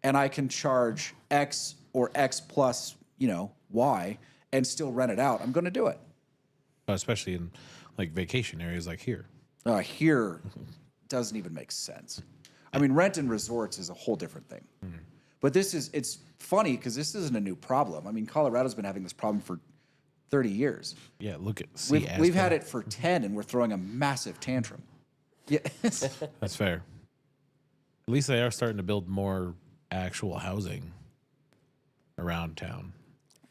and I can charge X or X plus, Y, and still rent it out, I'm going to do it. Especially in like vacation areas like here. Here doesn't even make sense. I mean, rent in resorts is a whole different thing. But it's funny because this isn't a new problem. I mean, Colorado's been having this problem for 30 years. Yeah, look at We've had it for 10, and we're throwing a massive tantrum. Yeah. That's fair. At least they are starting to build more actual housing around town.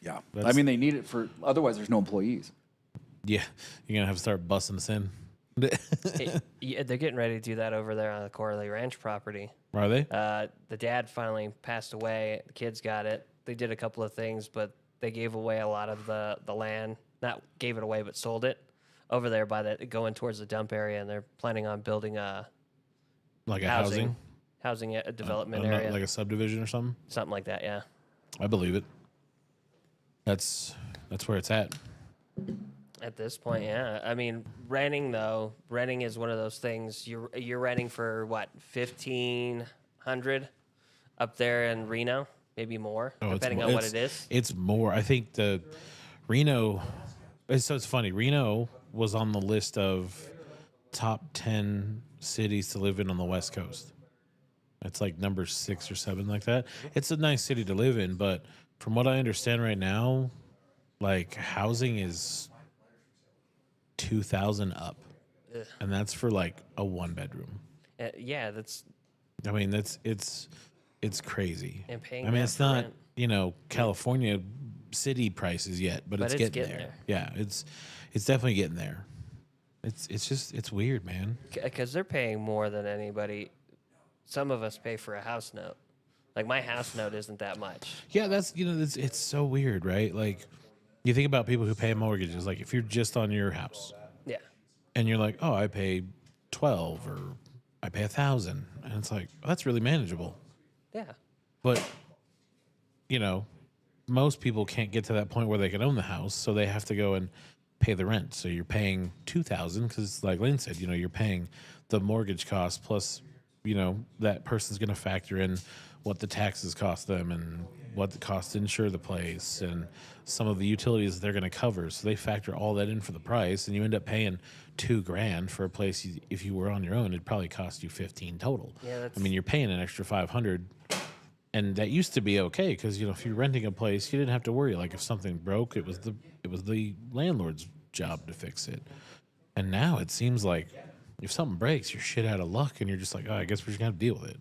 Yeah. That's- I mean, they need it for, otherwise there's no employees. Yeah, you're gonna have to start busting us in. Yeah, they're getting ready to do that over there on the Corley Ranch property. Are they? The dad finally passed away. The kids got it. They did a couple of things, but they gave away a lot of the land. Not gave it away, but sold it over there by the going towards the dump area, and they're planning on building a Like a housing a development not area, like a subdivision or something. something like that. Yeah. I believe it. That's where it's at. At this point, yeah. I mean, renting is one of those things. You're renting for what, 1,500 up there in Reno, maybe more, depending on what it is. It's more. I think the Reno. So it's funny. Reno was on the list of top 10 cities to live in on the West Coast. It's like number 6 or 7, like that. It's a nice city to live in, but from what I understand right now, like housing is 2,000 up, and that's for like a 1-bedroom. Yeah, that's. I mean, it's crazy. And paying I mean, that it's for not rent. California city prices yet, but it's getting there. Yeah, it's definitely getting there. It's weird, man. Because they're paying more than anybody. Some of us pay for a house note. Like my house note isn't that much. Yeah, that's it's so weird, right? Like you think about people who pay mortgages. Like if you're just on your house, Yeah. and you're like, oh, I pay 12 or I pay 1,000, and it's like, oh, that's really manageable. Yeah. But most people can't get to that point where they can own the house, so they have to go and pay the rent. So you're paying 2,000 because, like Lynn said, you're paying the mortgage cost plus, that person's going to factor in what the taxes cost them and what it costs to insure the place and some of the utilities that they're going to cover. So they factor all that in for the price, and you end up paying $2,000 for a place. If you were on your own, it'd probably cost you 15 total. Yeah, I mean, you're paying an extra 500. And that used to be okay because if you're renting a place, you didn't have to worry. Like if something broke, it was the landlord's job to fix it. And now it seems like if something breaks, you're shit out of luck, and you're just like, oh, I guess we're just gonna have to deal with it.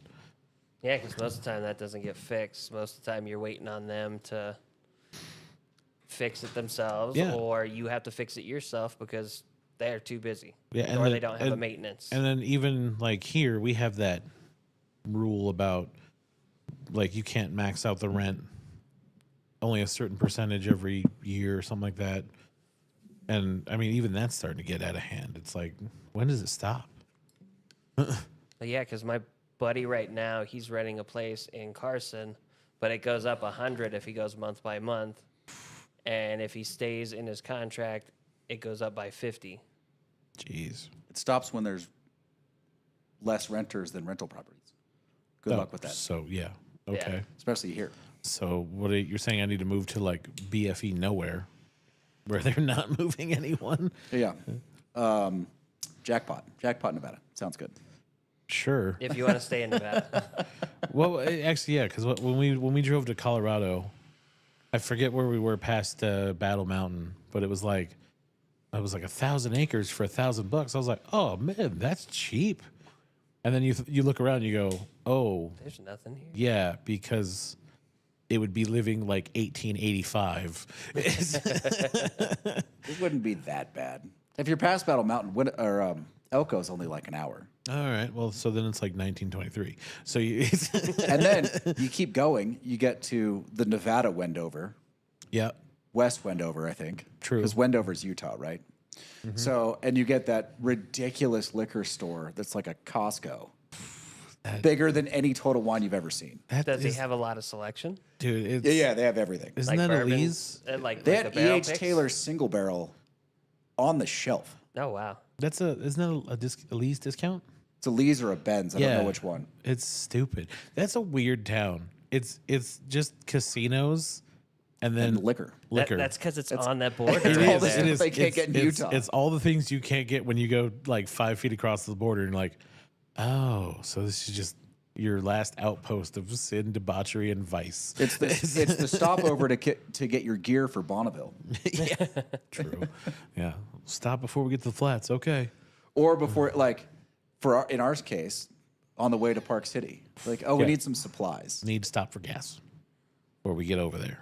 Yeah, because most of the time that doesn't get fixed. Most of the time you're waiting on them to fix it themselves, Yeah. or you have to fix it yourself because they're too busy, Yeah, or they don't have a maintenance. And then even like here, we have that rule about like you can't max out the rent, only a certain percentage every year or something like that. And I mean, even that's starting to get out of hand. It's like, when does it stop? But yeah, because my buddy right now, he's renting a place in Carson, but it goes up 100 if he goes month by month, and if he stays in his contract, it goes up by 50. Jeez. It stops when there's less renters than rental properties. Good luck with that, So yeah, okay. Yeah. especially here. So you're saying I need to move to like BFE nowhere, where they're not moving anyone? Yeah. Jackpot, Nevada. Sounds good. Sure. If you want to stay in Nevada. Well, actually, yeah, because when we drove to Colorado, I forget where we were past Battle Mountain, but it was like 1,000 acres for $1,000. I was like, oh man, that's cheap. And then you look around, and you go, oh There's nothing here. yeah, because it would be living like 1885. It wouldn't be that bad. If you're past Battle Mountain, Elko's only like an hour. All right, well, so then it's like 1923. So And then you keep going, you get to the Nevada Wendover, yeah, West Wendover, I think. True. Because Wendover's Utah, right? Mm-hmm. So, and you get that ridiculous liquor store that's like a Costco. Bigger than any Total Wine you've ever seen. Does he have a lot of selection? dude? It's, Yeah, they have everything. Isn't Like that bourbon, Elise? Like They the had barrel E.H. picks? Taylor's single barrel on the shelf. Oh, wow. Isn't that a Elise discount? It's a Lee's or a Benz. I don't know which one. It's stupid. That's a weird town. It's just casinos and then And liquor. Liquor. That's because it's on that border. It right is. there. It is. They can't get in Utah. It's all the things you can't get when you go like 5 feet across the border and like, oh, so this is just your last outpost of sin, debauchery, and vice. It's the stopover to get your gear for Bonneville, True. Yeah. Stop before we get to the flats. Okay. or before in our case, on the way to Park City. Like, oh, we Yeah. need some supplies. Need to stop for gas before we get over there.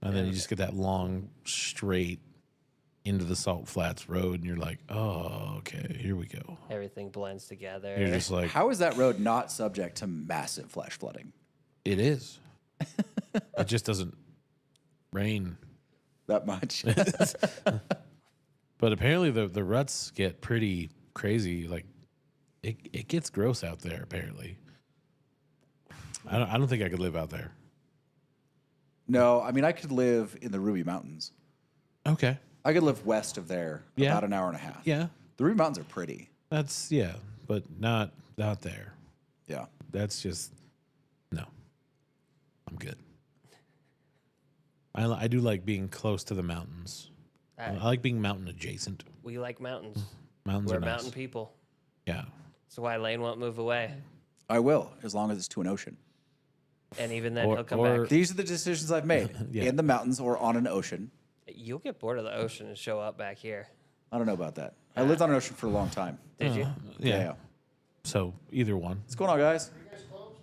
And then you just get that long, straight into the Salt Flats road, and you're like, oh, okay, here we go. Everything blends together. You're just like, How is that road not subject to massive flash flooding? it is. It just doesn't rain. That much. But apparently the ruts get pretty crazy. Like it gets gross out there. Apparently, I don't think I could live out there. No, I mean I could live in the Ruby Mountains. Okay. I could live west of there Yeah. about an hour and a half. Yeah. The Ruby Mountains are pretty. That's but not out there. Yeah. That's just no. I'm good. I do like being close to the mountains. I like being mountain adjacent. We like mountains. Mountains We're are nice. mountain people. Yeah. That's why Lane won't move away. I will, as long as it's to an ocean. And even then, Or- he'll come or- back. These are the decisions I've made. Yeah. In the mountains or on an ocean. You'll get bored of the ocean and show up back here. I don't know about that. I lived on an ocean for a long time. Did you? Yeah. So either one. What's going on, guys?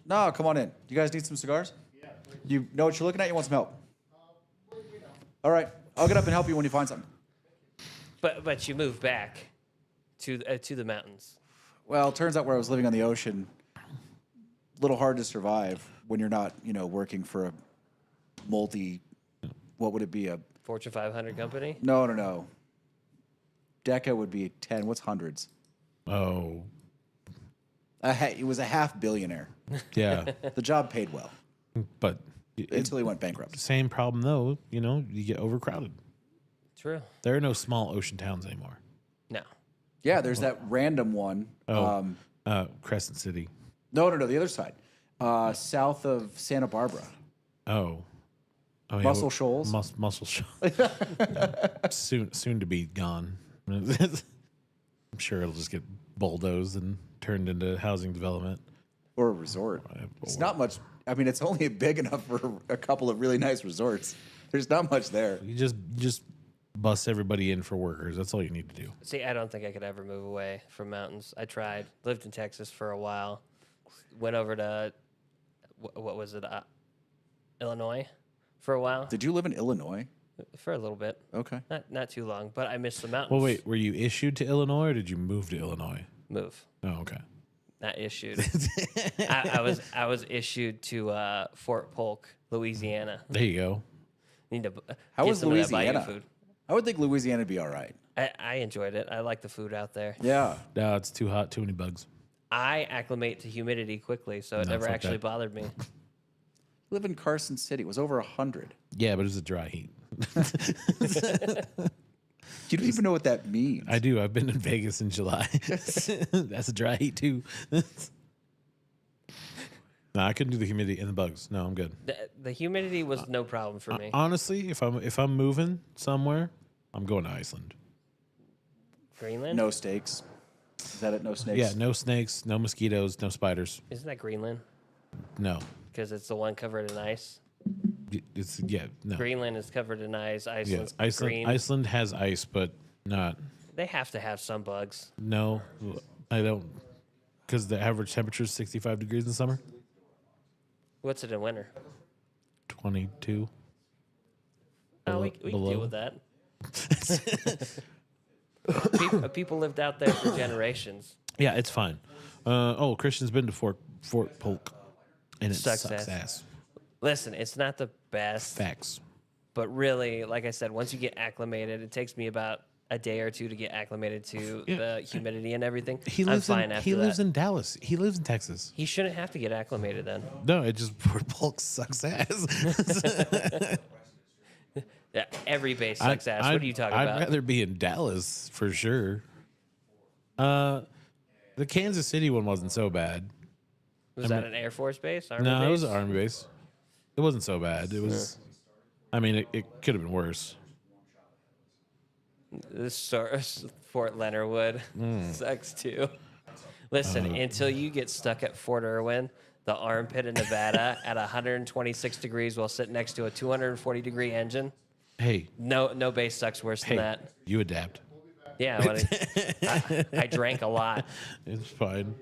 No, come on in. You guys need some cigars? Yeah. You know what you're looking at? You want some help? All right. I'll get up and help you when you find something. But you moved back to the mountains. Well, it turns out where I was living on the ocean, a little hard to survive when you're not, working for a what would it be? Fortune 500 company. No. Deca would be 10. What's hundreds? Oh. It was a half billionaire. Yeah. The job paid well But until he went bankrupt. same problem though, you get overcrowded. True. There are no small ocean towns anymore. No. Yeah, there's that random one. Crescent City. No, the other side. South of Santa Barbara. Oh. Oh, yeah, Muscle Shoals. Muscle Shoals. soon to be gone. I'm sure it'll just get bulldozed and turned into housing development. Or a resort. It's not much. I mean, it's only big enough for a couple of really nice resorts. There's not much there. You just bust everybody in for workers. That's all you need to do. See, I don't think I could ever move away from mountains. I tried. Lived in Texas for a while. Went over to what was it? Illinois for a while. Did you live in Illinois? For a little bit. Okay. Not too long, but I missed the mountains. Well, wait, were you issued to Illinois or did you move to Illinois? Move. Oh, okay. Not issued. I was issued to Fort Polk, Louisiana. There you go. Need to How get was some of that bayou Louisiana? food. I would think Louisiana would be all right. I enjoyed it. I like the food out there. Yeah. No, it's too hot, too many bugs. I acclimate to humidity quickly, so it never fuck actually that. bothered me. Live in Carson City. It was over 100. Yeah, but it's a dry heat. You don't even know what that means. I do. I've been in Vegas in July. That's a dry heat too. No, I couldn't do the humidity and the bugs. No, I'm good. The humidity was no problem for me. Honestly, if I'm moving somewhere, I'm going to Iceland. Greenland? No steaks. Is that it? No snakes? Yeah, no snakes, no mosquitoes, no spiders. Isn't that Greenland? No. Because it's the one covered in ice. It's no. Greenland is covered in ice. Yes, Iceland's green. Iceland has ice, but not. They have to have some bugs. No, I don't. Because the average temperature is 65 degrees in the summer. What's it in winter? 22. Oh, we can below. deal with that. People lived out there for generations. Yeah, it's fine. Christian's been to Fort Polk, and it Sucks sucks ass. ass. Listen, it's not the best, Facts. but really, like I said, once you get acclimated, it takes me about a day or two to get acclimated to the humidity and everything. I'm fine after He lives that. in Dallas. He lives in Texas. He shouldn't have to get acclimated then. No, it just Fort Polk sucks ass. Yeah, every base sucks ass. What are you talking about? I'd rather be in Dallas for sure. The Kansas City one wasn't so bad. Was that an Air Force base? Army No, base? it was an Army base. It wasn't so bad. It was. I mean, it could have been worse. This Fort Leonard Wood Mm. sucks too. Listen, until you get stuck at Fort Irwin, the armpit in Nevada at 126 degrees while sitting next to a 240-degree engine, Hey, no base sucks worse hey, than that. you adapt. Yeah, I drank a lot. It's fine.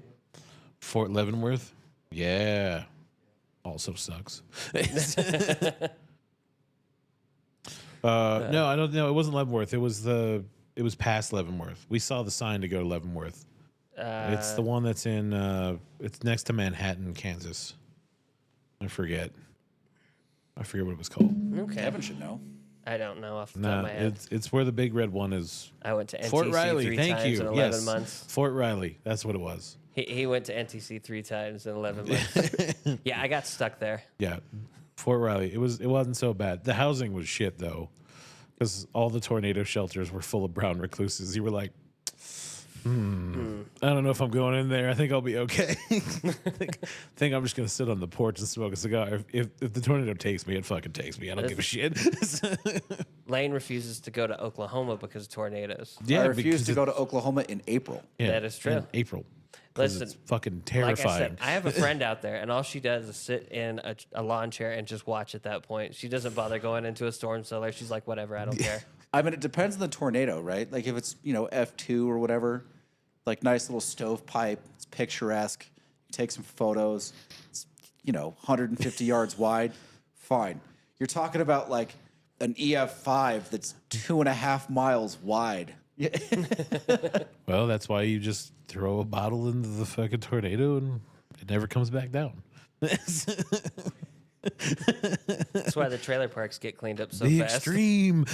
Fort Leavenworth, yeah, also sucks. No, I don't know. It wasn't Leavenworth. It was past Leavenworth. We saw the sign to go to Leavenworth. It's the one that's in. It's next to Manhattan, Kansas. I forget what it was called. Okay. Kevin should know. I don't know off the top Nah, of my head. it's where the big red one is. I went to NTC Fort Riley. three Thank times you. in 11 Yes, months. Fort Riley. That's what it was. He went to NTC 3 times in 11 months. Yeah, I got stuck there. Yeah, Fort Riley. It wasn't so bad. The housing was shit though, because all the tornado shelters were full of brown recluses. You were like, I don't know if I'm going in there. I think I'll be okay. I think I'm just gonna sit on the porch and smoke a cigar. If the tornado takes me, it fucking takes me. I don't give a shit. Lane refuses to go to Oklahoma because of tornadoes. I refuse because to go to Oklahoma in April. That is true. in April. 'Cause Listen, it's fucking Like terrifying. I said, I have a friend out there, and all she does is sit in a lawn chair and just watch at that point. She doesn't bother going into a storm cellar. She's like, whatever, I don't care. I mean, it depends on the tornado, right? Like if it's, F2 or whatever, like nice little stovepipe, it's picturesque. You take some photos, it's, 150 yards wide, fine. You're talking about like an EF5 that's 2.5 miles wide. Well, that's why you just throw a bottle into the fucking tornado and it never comes back down. That's why the trailer parks get cleaned up so The fast. extreme.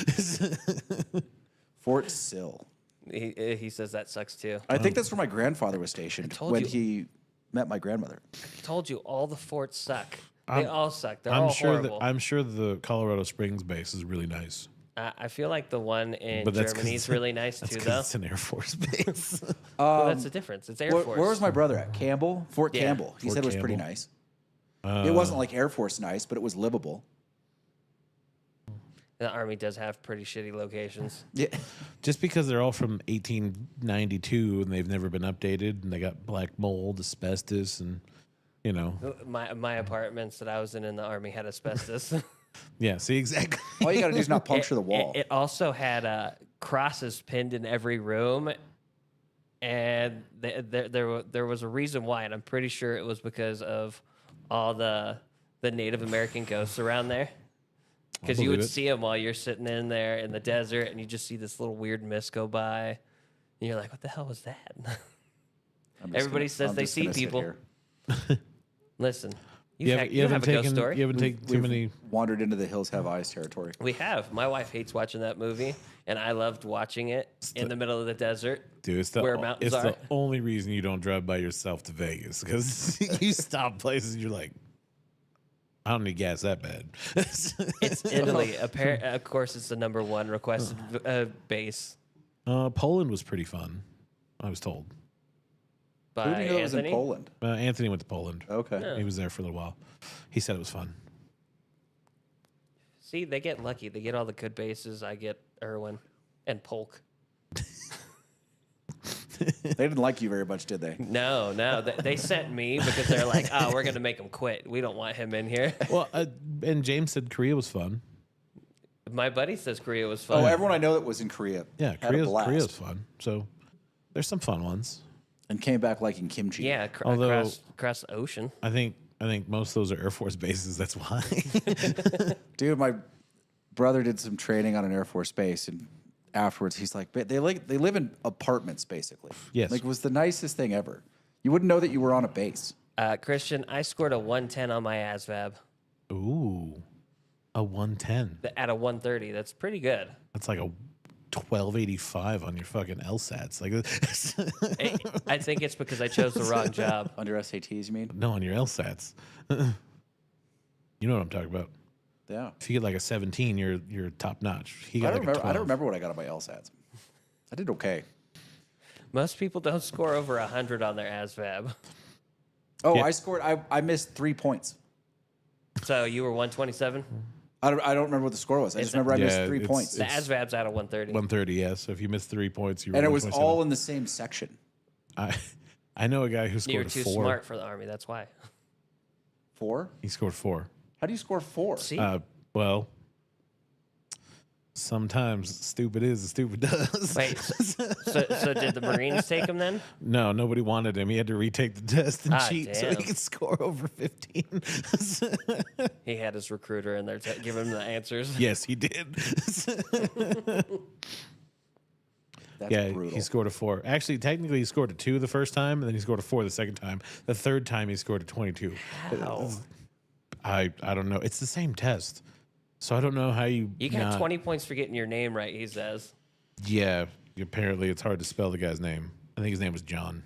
Fort Sill. He says that sucks too. I think that's where my grandfather was stationed told when you. he met my grandmother. I told you, all the forts suck. They all suck. They're all I'm sure horrible. I'm sure the Colorado Springs base is really nice. I feel like the one in But that's 'cause Germany is it's- really nice That's too, 'cause though. it's an Air Force base. Well, that's the difference. It's Air Where, Force. where was my brother at? Campbell? Fort Yeah. Campbell. He Fort said it was pretty Campbell. nice. It wasn't like Air Force nice, but it was livable. The Army does have pretty shitty locations. Yeah. Just because they're all from 1892 and they've never been updated and they got black mold, asbestos, and My apartments that I was in the Army had asbestos. yeah. See exactly. All you got to do is not puncture the wall. It also had crosses pinned in every room, and there was a reason why, and I'm pretty sure it was because of all the Native American ghosts around there. Because you would believe it. see them while you're sitting in there in the desert, and you just see this little weird mist go by, and you're like, "What the hell was that?" I'm just Everybody gonna- says I'm they just see gonna sit people. here. Listen, You you have a ghost story. You haven't taken too We've many. wandered into the Hills Have Eyes territory. We have. My wife hates watching that movie, and I loved watching it in the middle of the desert. Dude, it's the where mountains it's are. the only reason you don't drive by yourself to Vegas because you stop places and you're like, I don't need gas that bad. It's Italy. Of course, it's the #1 requested base Poland was pretty fun, I was told. by Who do you know was in Anthony. Poland? Anthony went to Poland. Okay. He was there for a little while. He said it was fun. See, they get lucky. They get all the good bases. I get Irwin and Polk. They didn't like you very much, did they? No, they sent me because they're like, "Oh, we're gonna make him quit. We don't want him in here." Well, and James said Korea was fun. My buddy says Korea was Oh, fun. everyone I know that was in Korea Yeah, had a blast Korea's fun. So there's some fun ones. and came back liking kimchi. Yeah, Although- across the ocean. I think most of those are Air Force bases. That's why. Dude, my brother did some training on an Air Force base, and afterwards he's like, they live in apartments basically. Yes. Like it was the nicest thing ever. You wouldn't know that you were on a base. Christian, I scored a 110 on my ASVAB Ooh, a 110. at a 130. That's pretty good. That's like a 1285 on your fucking LSATs. Like I think it's because I chose the wrong job. Under SATs, you mean? no, on your LSATs. You know what I'm talking about. Yeah. If you get like a 17, you're top notch. He got I don't, like remember, a 12. I don't remember what I got on my LSATs. I did okay. Most people don't score over 100 on their ASVAB. Oh, Yeah. I missed 3 points. So you were 127? I don't remember what the score was. I just remember I missed 3 points. The ASVAB's out of 130. 130, yeah. So if you miss 3 points, you And it was all in the same section. I I know a guy who You're scored too 4. smart for the Army. That's why. 4? He scored 4. How do you score 4? See, Well, sometimes stupid is and stupid does. wait. So did the Marines take him then? No, nobody wanted him. He had to retake the test and Ah, cheat so he damn. could score over 15. He had his recruiter in there giving him the answers. Yes, he did. That's Yeah, brutal. he scored a 4. Actually, technically, he scored a 2 the first time, and then he scored a 4 the second time. The third time, he scored a 22. How? I don't know. It's the same test, so I don't know how you. You got not- 20 points for getting your name right, he says. Yeah, apparently it's hard to spell the guy's name. I think his name was John.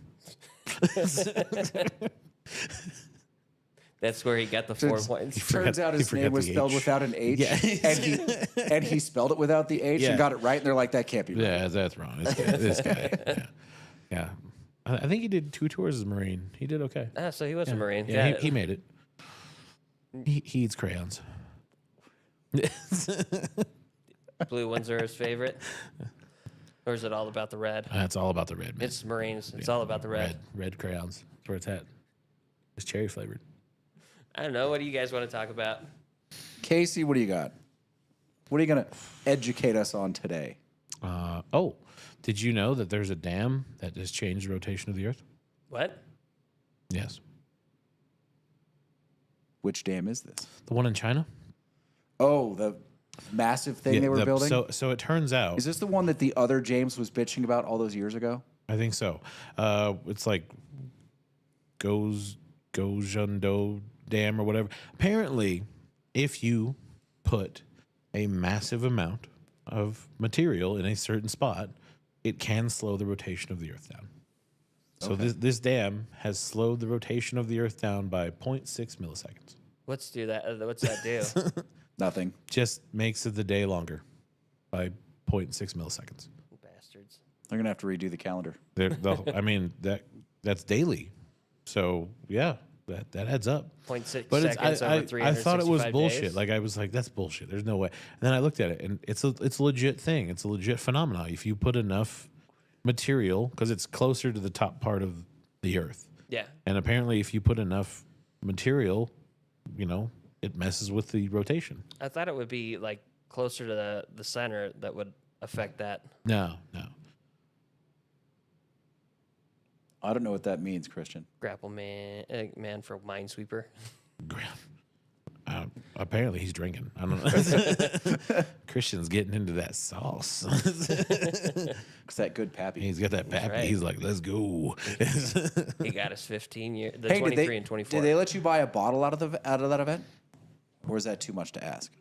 That's where he got the 4 points. Turns out his forgot name was the spelled H. without an H, Yeah. and he spelled it without the H Yeah. and got it right. And they're like, that can't be right. Yeah, that's wrong. This guy. Yeah. I think he did 2 tours as a Marine. He did okay. Ah, so he was a Marine. Yeah, he made it. He eats crayons. Blue ones are his favorite. Or is it all about the red? It's all about the red. Man. It's Marines. It's all about the red. Red crayons. That's where it's at. It's cherry flavored. I don't know. What do you guys want to talk about? Casey, what do you got? What are you going to educate us on today? Oh, did you know that there's a dam that has changed the rotation of the Earth? What? Yes. Which dam is this? The one in China? Oh, the massive thing they were building? So it turns out, Is this the one that the other James was bitching about all those years ago? I think so. It's like Gozhando Dam or whatever. Apparently, if you put a massive amount of material in a certain spot, it can slow the rotation of the Earth down. So this dam has slowed the rotation of the Earth down by 0.6 milliseconds. What's that do? Nothing. Just makes the day longer by 0.6 milliseconds. Bastards. They're going to have to redo the calendar. I mean that's daily. So yeah, that adds up. 0.6 But seconds over I 365 thought it was bullshit. days? Like I was like, that's bullshit. There's no way. And then I looked at it, and it's a legit thing. It's a legit phenomenon. If you put enough material, because it's closer to the top part of the Earth, Yeah. and apparently, if you put enough material, it messes with the rotation. I thought it would be like closer to the center that would affect that. No. I don't know what that means, Christian. Grapple man for Minesweeper. Apparently, he's drinking. I don't know. Christian's getting into that sauce. It's that good pappy. He's got that pappy. right. He's like, let's go. He got his 15 year, the Hey, 23 and 24. did they let you buy a bottle out of that event? Or is that too much to ask?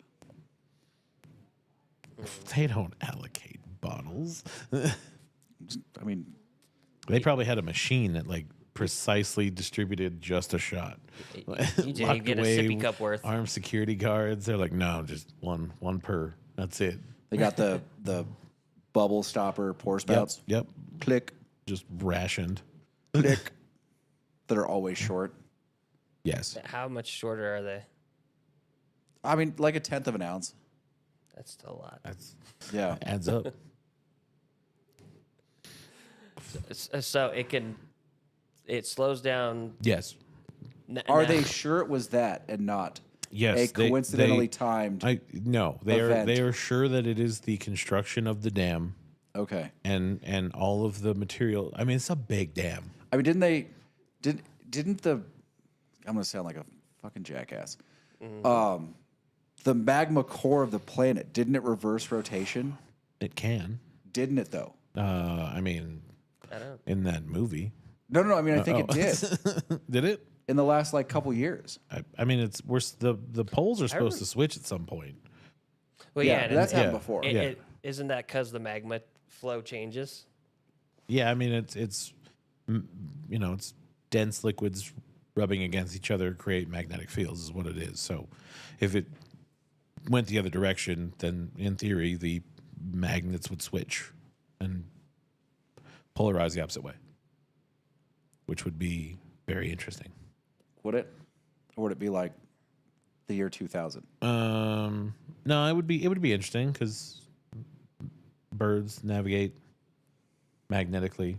They don't allocate bottles. I mean, They probably had a machine that like precisely distributed just a shot. You didn't Locked get a away sippy cup worth. Armed security guards. They're like, no, just one per. That's it. they got the bubble stopper pour spouts. Yep. Click, Just rationed. click. That are always short. Yes. How much shorter are they? I mean, like 1/10 of an ounce. That's still a lot. That's Yeah. adds up. So it slows down. Yes. Are they sure it was that and not Yes. a coincidentally timed? No, they event. are sure that it is the construction of the dam Okay. and all of the material. I mean, it's a big dam. I mean, didn't the I'm gonna sound like a fucking jackass. The magma core of the planet, didn't it reverse rotation? It can. Didn't it though? I mean, I don't know. in that movie, No. I mean, I think it did did it? in the last like couple years. I mean, the poles are supposed to switch at some point. Well, Yeah, yeah, but that's yeah. happened before. Isn't that because the magma flow changes? Yeah, I mean, it's dense liquids rubbing against each other create magnetic fields is what it is. So, if it went the other direction, then in theory the magnets would switch and polarize the opposite way, which would be very interesting. Would it? Or would it be like the year 2000? No, it would be interesting because birds navigate magnetically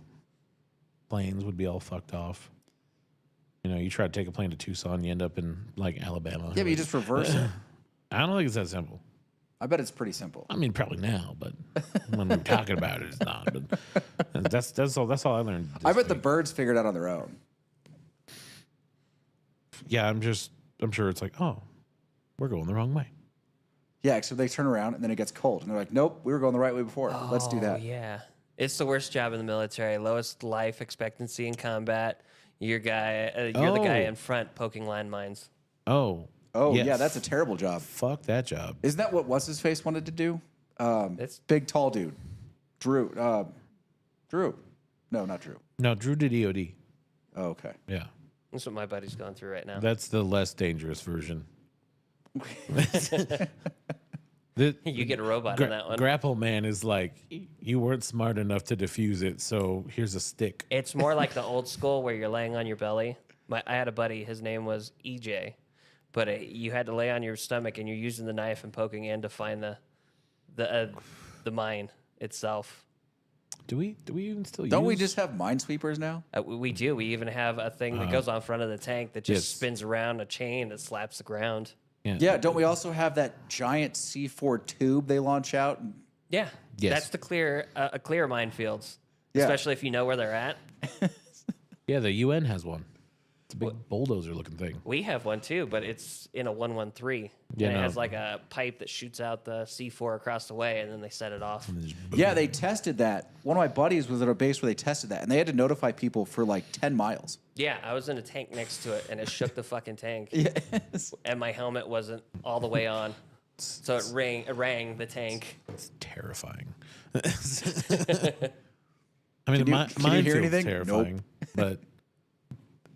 planes would be all fucked off. You know, you try to take a plane to Tucson, you end up in like Alabama. Yeah, but you just reverse it. I don't think it's that simple. I bet it's pretty simple. I mean, probably now, but when we're talking about it, it's not. But that's all. That's all I learned. I bet this the week. birds figured it out on their own. Yeah, I'm sure it's like, oh, we're going the wrong way. Yeah, except they turn around and then it gets cold. And they're like, nope, we were going the right way before. Let's do that. Yeah. It's the worst job in the military. Lowest life expectancy in combat. You're the guy in front poking landmines. Oh. Oh, yeah, that's a terrible job. Fuck that job. Isn't that what What's-His-Face wanted to do? It's Big, tall dude. Drew. Drew. No, not Drew. No, Drew did EOD. Oh, okay. Yeah. That's what my buddy's going through right now. That's the less dangerous version. You get a robot on that one. Grapple Man is like, you weren't smart enough to defuse it, so here's a stick. It's more like the old school where you're laying on your belly. I had a buddy, his name was EJ, but you had to lay on your stomach and you're using the knife and poking in to find the mine itself. Do we even still Don't use? we just have minesweepers now? We do. We even have a thing that goes on front of the tank that just Yes. spins around a chain that slaps the ground. Yeah, don't we also have that giant C4 tube they launch out? Yeah, Yes. that's to clear minefields, Yeah. especially if you know where they're at. Yeah, the UN has one. It's a big bulldozer looking thing. We have one too, but it's in a 113. Yeah, and it no. has like a pipe that shoots out the C4 across the way, and then they set it off. Yeah, they tested that. One of my buddies was at a base where they tested that, and they had to notify people for like 10 miles. Yeah, I was in a tank next to it, and it shook the fucking tank. Yes. And my helmet wasn't all the way on, so it rang the tank. It's terrifying. I mean, Can you the hear minefield's anything? terrifying, but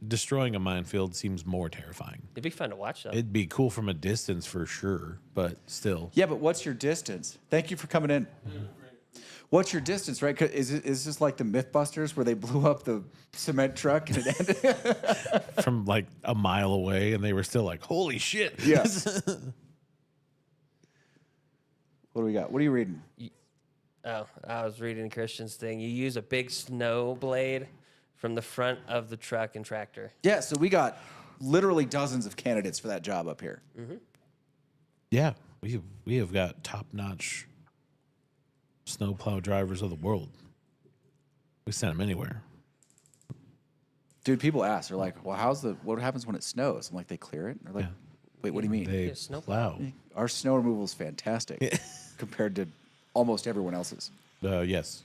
destroying a minefield seems more terrifying. It'd be fun to watch though. It'd be cool from a distance for sure, but still. Yeah, but what's your distance? Thank you for coming in. What's your distance, right? 'Cause is this like the Mythbusters where they blew up the cement truck and it ended? From like a mile away, and they were still like, "Holy shit!" Yeah. What do we got? What are you reading? Oh, I was reading Christian's thing. You use a big snow blade from the front of the truck and tractor. Yeah, so we got literally dozens of candidates for that job up here. Yeah, we have got top notch snowplow drivers of the world. We send them anywhere. Dude, people ask, they're like, well, what happens when it snows? I'm like, they clear it? They're like, Yeah. wait, what do you mean? They snowplow. plow. Our snow removal is fantastic compared to almost everyone else's. Yes.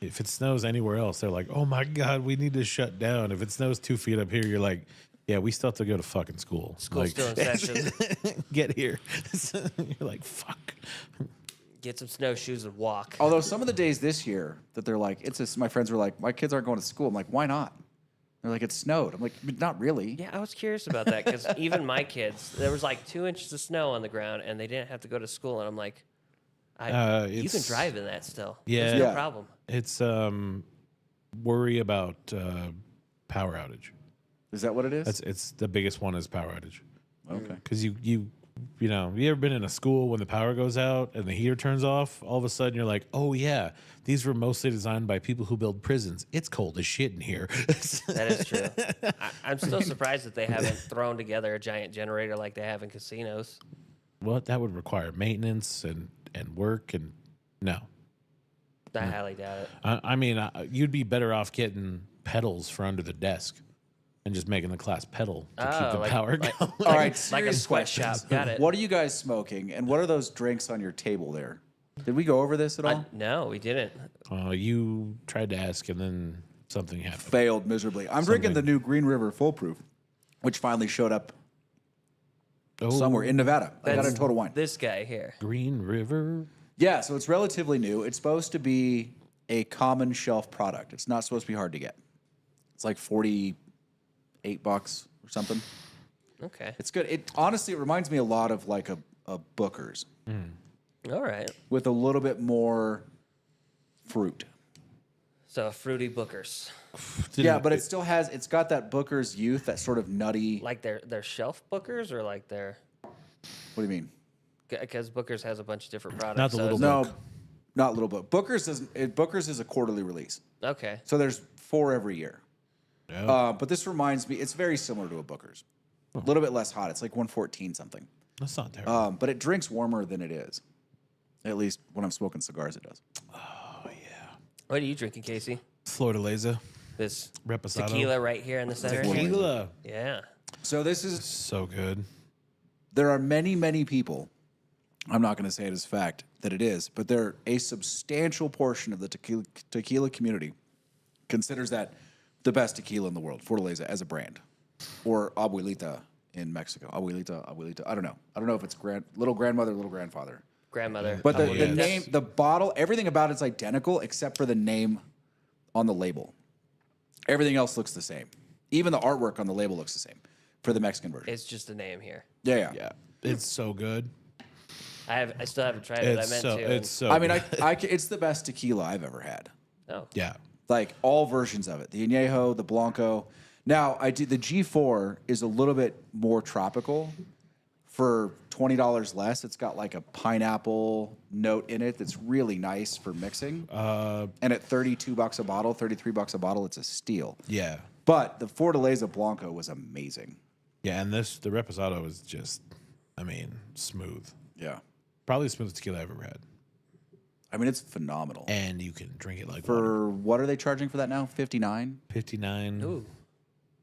If it snows anywhere else, they're like, "Oh my god, we need to shut down." If it snows 2 feet up here, you're like, "Yeah, we still have to go to fucking school." School's Like, still in session. get here. You're like, "Fuck." Get some snowshoes and walk. Although some of the days this year that they're like, my friends were like, my kids aren't going to school. I'm like, why not? They're like, it snowed. I'm like, not really. Yeah, I was curious about that because even my kids, there was like 2 inches of snow on the ground and they didn't have to go to school. And I'm like, you can It's- drive in that still. Yeah. There's no Yeah. problem. It's worry about power outage. Is that what it is? It's the biggest one is power outage. Okay. Because you ever been in a school when the power goes out and the heater turns off? All of a sudden you're like, oh yeah, these were mostly designed by people who build prisons. It's cold as shit in here. That is true. I'm still surprised that they haven't thrown together a giant generator like they have in casinos. Well, that would require maintenance and work and no. I highly doubt it. I mean, you'd be better off getting pedals for under the desk and just making the class pedal to keep the power going. All right, Like a serious sweatshop. questions. Got it. What are you guys smoking, and what are those drinks on your table there? Did we go over this at all? No, we didn't. You tried to ask and then something happened. Failed miserably. I'm drinking the new Green River Foolproof, which finally showed up Oh, somewhere in Nevada. I got it That's at Total Wine. This guy here. Green River. Yeah, so it's relatively new. It's supposed to be a common shelf product. It's not supposed to be hard to get. It's like $48 or something. Okay. It's good. It honestly, it reminds me a lot of like a Booker's All right. with a little bit more fruit. So fruity Bookers, Yeah, but it still has. It's got that Booker's youth, that sort of nutty. like their shelf Bookers, or like their What do you mean? because Booker's has a bunch of different products. Not the so little it's- No, not Little Book. Booker's doesn't. Booker's is a quarterly release. Okay. So there's 4 every year. Yeah. But this reminds me, it's very similar to a Booker's. A little bit less hot. It's like 114 something. That's not terrible. But it drinks warmer than it is. At least when I'm smoking cigars, it does. Oh yeah. What are you drinking, Casey? Florida Laser. This Reposado. tequila right here in the center. Tequila. Yeah. So this is, So good. there are many, many people, I'm not going to say it as fact that it is, but there a substantial portion of the tequila community considers that the best tequila in the world, Fortaleza as a brand, or Abuelita in Mexico. Abuelita. I don't know. I don't know if it's little grandmother, little grandfather. Grandmother. But the Yes. name, the bottle, everything about it's identical except for the name on the label. Everything else looks the same. Even the artwork on the label looks the same for the Mexican version. It's just a name here. Yeah. Yeah. It's so good. I still haven't tried it. I It's meant so. to. It's so. I mean, good. it's the best tequila I've ever had. Oh. Yeah. Like all versions of it, the Añejo, the Blanco. Now the G4 is a little bit more tropical. For $20 less, it's got like a pineapple note in it that's really nice for mixing. And at $32 a bottle, $33 a bottle, it's a steal. Yeah. But the Fortaleza Blanco was amazing. Yeah. And the Reposado is just, I mean, smooth. Yeah. Probably the smoothest tequila I've ever had. I mean, it's phenomenal. And you can drink it like water. For what are they charging for that now? 59. 59 Ooh.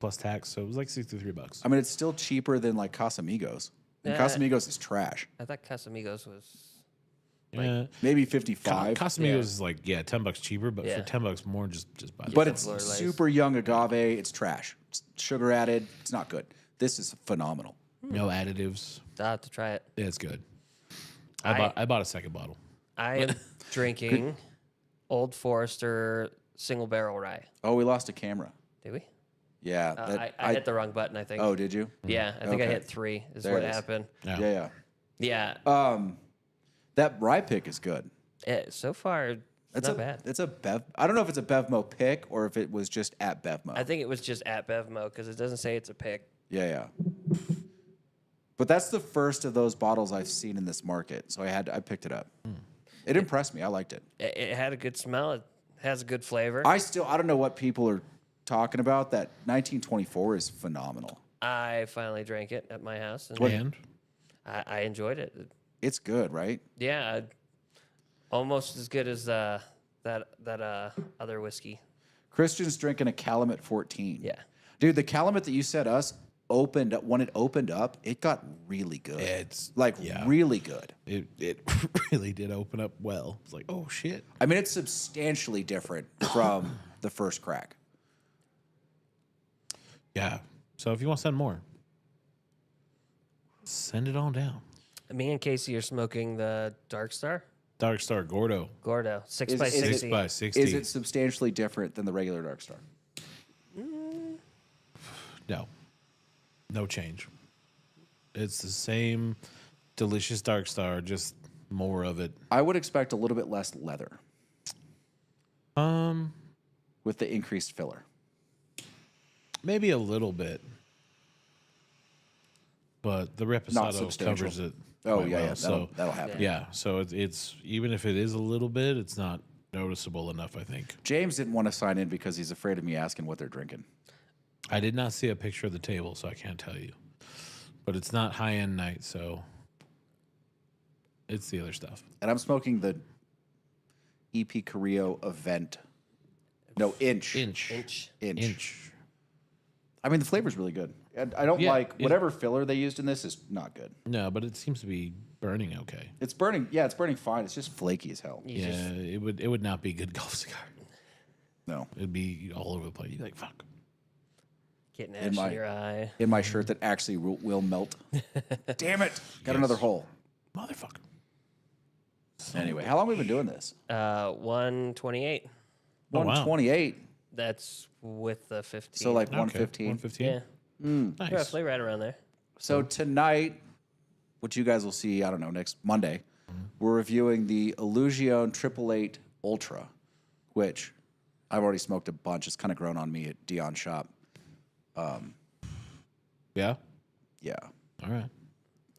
plus tax, so it was like $63. I mean, it's still cheaper than like Casamigos. And Yeah. Casamigos is trash. I thought Casamigos was. Yeah. Maybe 55. Casamigos Yeah. is like $10 cheaper, but Yeah. for $10 more, just buy it. But some it's Fleur de Lis. super young agave. It's trash. It's sugar added. It's not good. This is phenomenal. No additives. I'll have to try it. Yeah, it's good. I- I bought a second bottle. I am drinking Old Forester single barrel rye. Oh, we lost a camera. Did we? Yeah. I hit the wrong button, I think. Oh, did you? Yeah, I think I Okay. hit 3 is There what it is. happened. Yeah. Yeah. Yeah. That rye pick is good. So far, it's It's not a bad. It's a Bev. I don't know if it's a Bevmo pick or if it was just at Bevmo. I think it was just at Bevmo because it doesn't say it's a pick. Yeah. But that's the first of those bottles I've seen in this market, so I picked it up. It impressed me. I liked it. It had a good smell. It has a good flavor. I don't know what people are talking about. That 1924 is phenomenal. I finally drank it at my house, and And I enjoyed it. It's good, right? Yeah, almost as good as that other whiskey. Christian's drinking a Calumet 14. Yeah. Dude, the Calumet that you said us opened up, when it opened up, it got really good. It's like yeah. really good. It really did open up well. It's like, oh shit. I mean, it's substantially different from the first crack. Yeah. So if you want to send more, send it on down. Me and Casey are smoking the Dark Star Dark Star Gordo, Gordo 6 Is- by is it- 60. 6 by 60. Is it substantially different than the regular Dark Star? No change. It's the same delicious Dark Star, just more of it. I would expect a little bit less leather with the increased filler. Maybe a little bit, but the Reposado substantial. covers it. Oh, quite yeah, well. yeah. So That'll happen. yeah, so it's even if it is a little bit, it's not noticeable enough. I think. James didn't want to sign in because he's afraid of me asking what they're drinking. I did not see a picture of the table, so I can't tell you. But it's not high end night, so it's the other stuff. And I'm smoking the EP Carrillo event. No, inch. Inch. Inch. I mean, the flavor's really good. I don't Yeah, like whatever filler they used in this is not good. No, but it seems to be burning okay. It's burning. Yeah, it's burning fine. It's just flaky as hell. You Yeah, just- it would not be a good golf cigar. No. It'd be all over the place. You'd be like, fuck. Getting ash my- in your eye. In my shirt that actually will melt. Damn it. Got another hole. Motherfucker. Anyway, how long have we been doing this? 128. Oh, wow. 128. That's with the 15. So like Okay, 115. 115. yeah, Nice. roughly right around there. So tonight, which you guys will see, I don't know, next Monday, we're reviewing the Illusion 888 Ultra, which I've already smoked a bunch. It's kind of grown on me at Dion's shop. Yeah. Yeah. All right.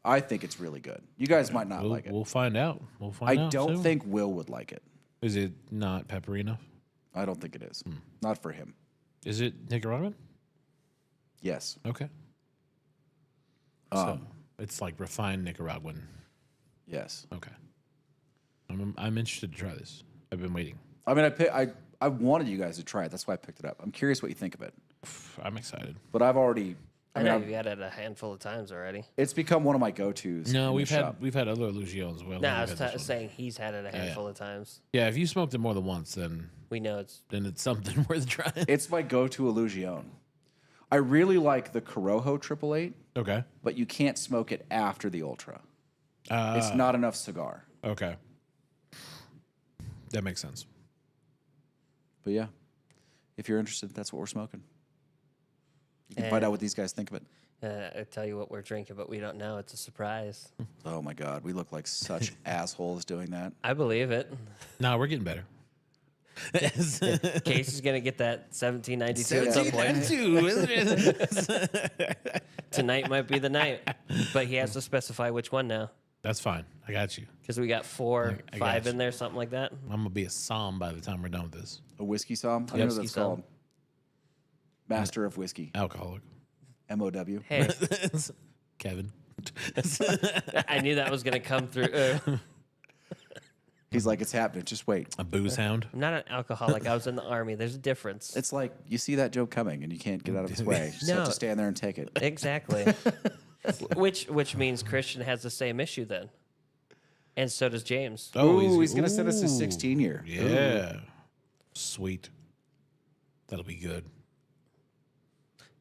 I think it's really good. You guys might not We'll, like it. we'll find out. We'll find I out. don't soon. think Will would like it. Is it not peppery enough? I don't think it is. Not for him. Is it Nicaraguan? Yes. Okay. So it's like refined Nicaraguan. Yes. Okay. I'm interested to try this. I've been waiting. I mean, I wanted you guys to try it. That's why I picked it up. I'm curious what you think of it. I'm excited. But I've already. I mean, know I've- you've had it a handful of times already. it's become one of my go-tos. No, in we've the had shop. other Illusions as well. No, I We've was had this one. saying he's had it a handful of times. Yeah, if you smoked it more than once, then We know it's it's something worth trying. It's my go-to Illusion. I really like the Corojo 888, Okay. but you can't smoke it after the Ultra. Ah. It's not enough cigar. Okay. That makes sense. But yeah, if you're interested, that's what we're smoking. You can find out what these guys think of it. I tell you what we're drinking, but we don't know. It's a surprise. Oh my God, we look like such assholes doing that. I believe it. No, we're getting better. Case is gonna get that 1792 at some point. Tonight might be the night, but he has to specify which one now, That's fine. I got you. because we got 4, I 5 got in there, something like that. I'm gonna be a psalm by the time we're done with this. A whiskey som? I don't know what Whiskey that's som. called. Master of Whiskey. Alcoholic. MOW. Hey, Kevin. I knew that was gonna come through. He's like, it's happening. Just wait. A booze hound. I'm not an alcoholic. I was in the army. There's a difference. It's like you see that joke coming and you can't get out of its way. You just have No. to stand there and take it. Exactly. which means Christian has the same issue then, and so does James. Ooh, he's going to send us a 16 year. Yeah. Sweet. That'll be good.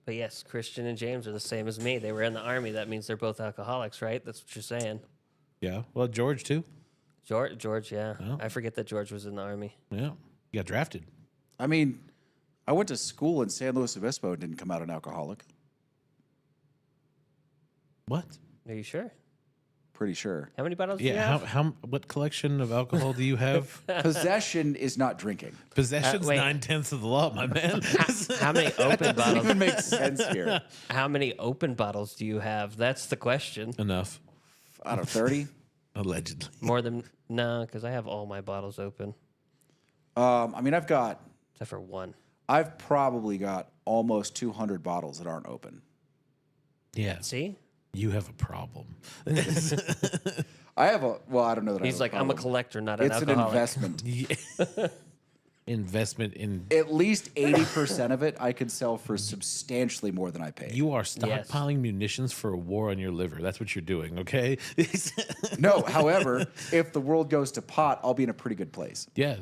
But yes, Christian and James are the same as me. They were in the army. That means they're both alcoholics, right? That's what you're saying. Yeah. Well, George too. George, yeah. Oh. I forget that George was in the army. Yeah. You got drafted. I mean, I went to school in San Luis Obispo and didn't come out an alcoholic. What? Are you sure? Pretty sure. How many bottles do you Yeah. have? What collection of alcohol do you have? Possession is not drinking. Possession's wait. 9/10 of the law, my man. How many open Doesn't bottles? even make sense here. How many open bottles do you have? That's the question. Enough. Out of 30. Allegedly. More than no, because I have all my bottles open I mean, except for one. I've probably got almost 200 bottles that aren't open. Yeah. See, You have a problem. I have well, I don't know that he's I have like, a I'm a problem. collector, not an It's an alcoholic. investment. Yeah. Investment in. At least 80% of it I could sell for substantially more than I paid. You are stockpiling munitions for a war on your liver. That's what you're doing, okay? No, however, if the world goes to pot, I'll be in a pretty good place. Yeah.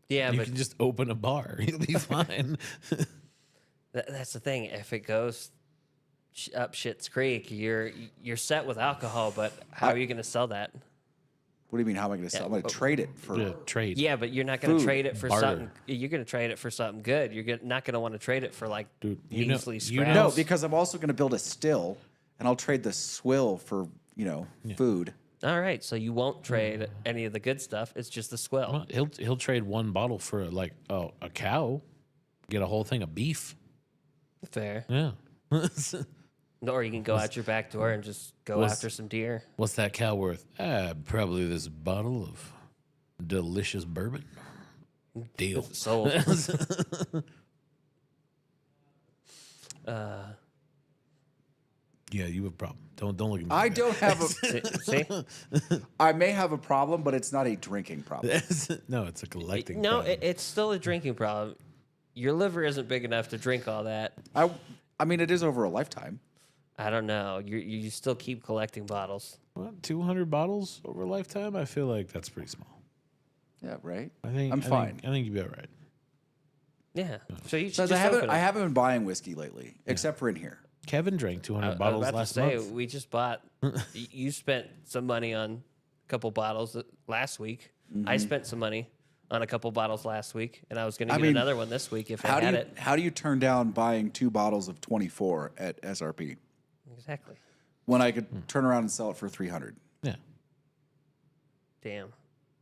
Yeah, You but can just open a bar. You'll be fine. that's the thing. If it goes up Shit's Creek, you're set with alcohol. But how are you going to sell that? What do you mean? How am I going to sell? I'm going to trade it for. Yeah, trade. Yeah, but you're not going to Food, trade it for barter. something. You're going to trade it for something good. Not going to want to trade it for like Dude, you know- measly you know- scraps. No, because I'm also going to build a still, and I'll trade the swill for food. All right, so you won't trade any of the good stuff. It's just the swill. Well, he'll trade one bottle for like a cow, get a whole thing of beef. Fair. Yeah. Or you can go out your back door and just go was- after some deer. What's that cow worth? Probably this bottle of delicious bourbon. Deal. Sold. Yeah, you have a problem. Don't look at me. I don't have a. See? I may have a problem, but it's not a drinking problem. No, it's a collecting. No, problem. it's still a drinking problem. Your liver isn't big enough to drink all that. I mean, it is over a lifetime. I don't know. You still keep collecting bottles. What, 200 bottles over a lifetime? I feel like that's pretty small. Yeah, right. I think I'm fine. I think you'd be all right. Yeah. So you should Because just open it. I haven't been buying whiskey lately, except for in here. Kevin drank 200 I was bottles about last to say, month. we just bought. You spent some money on a couple bottles last week. I spent some money on a couple bottles last week, and I was going to get mean, another one this week if I How do had you it. how do you turn down buying 2 bottles of 24 at SRP Exactly. when I could turn around and sell it for 300? Yeah. Damn.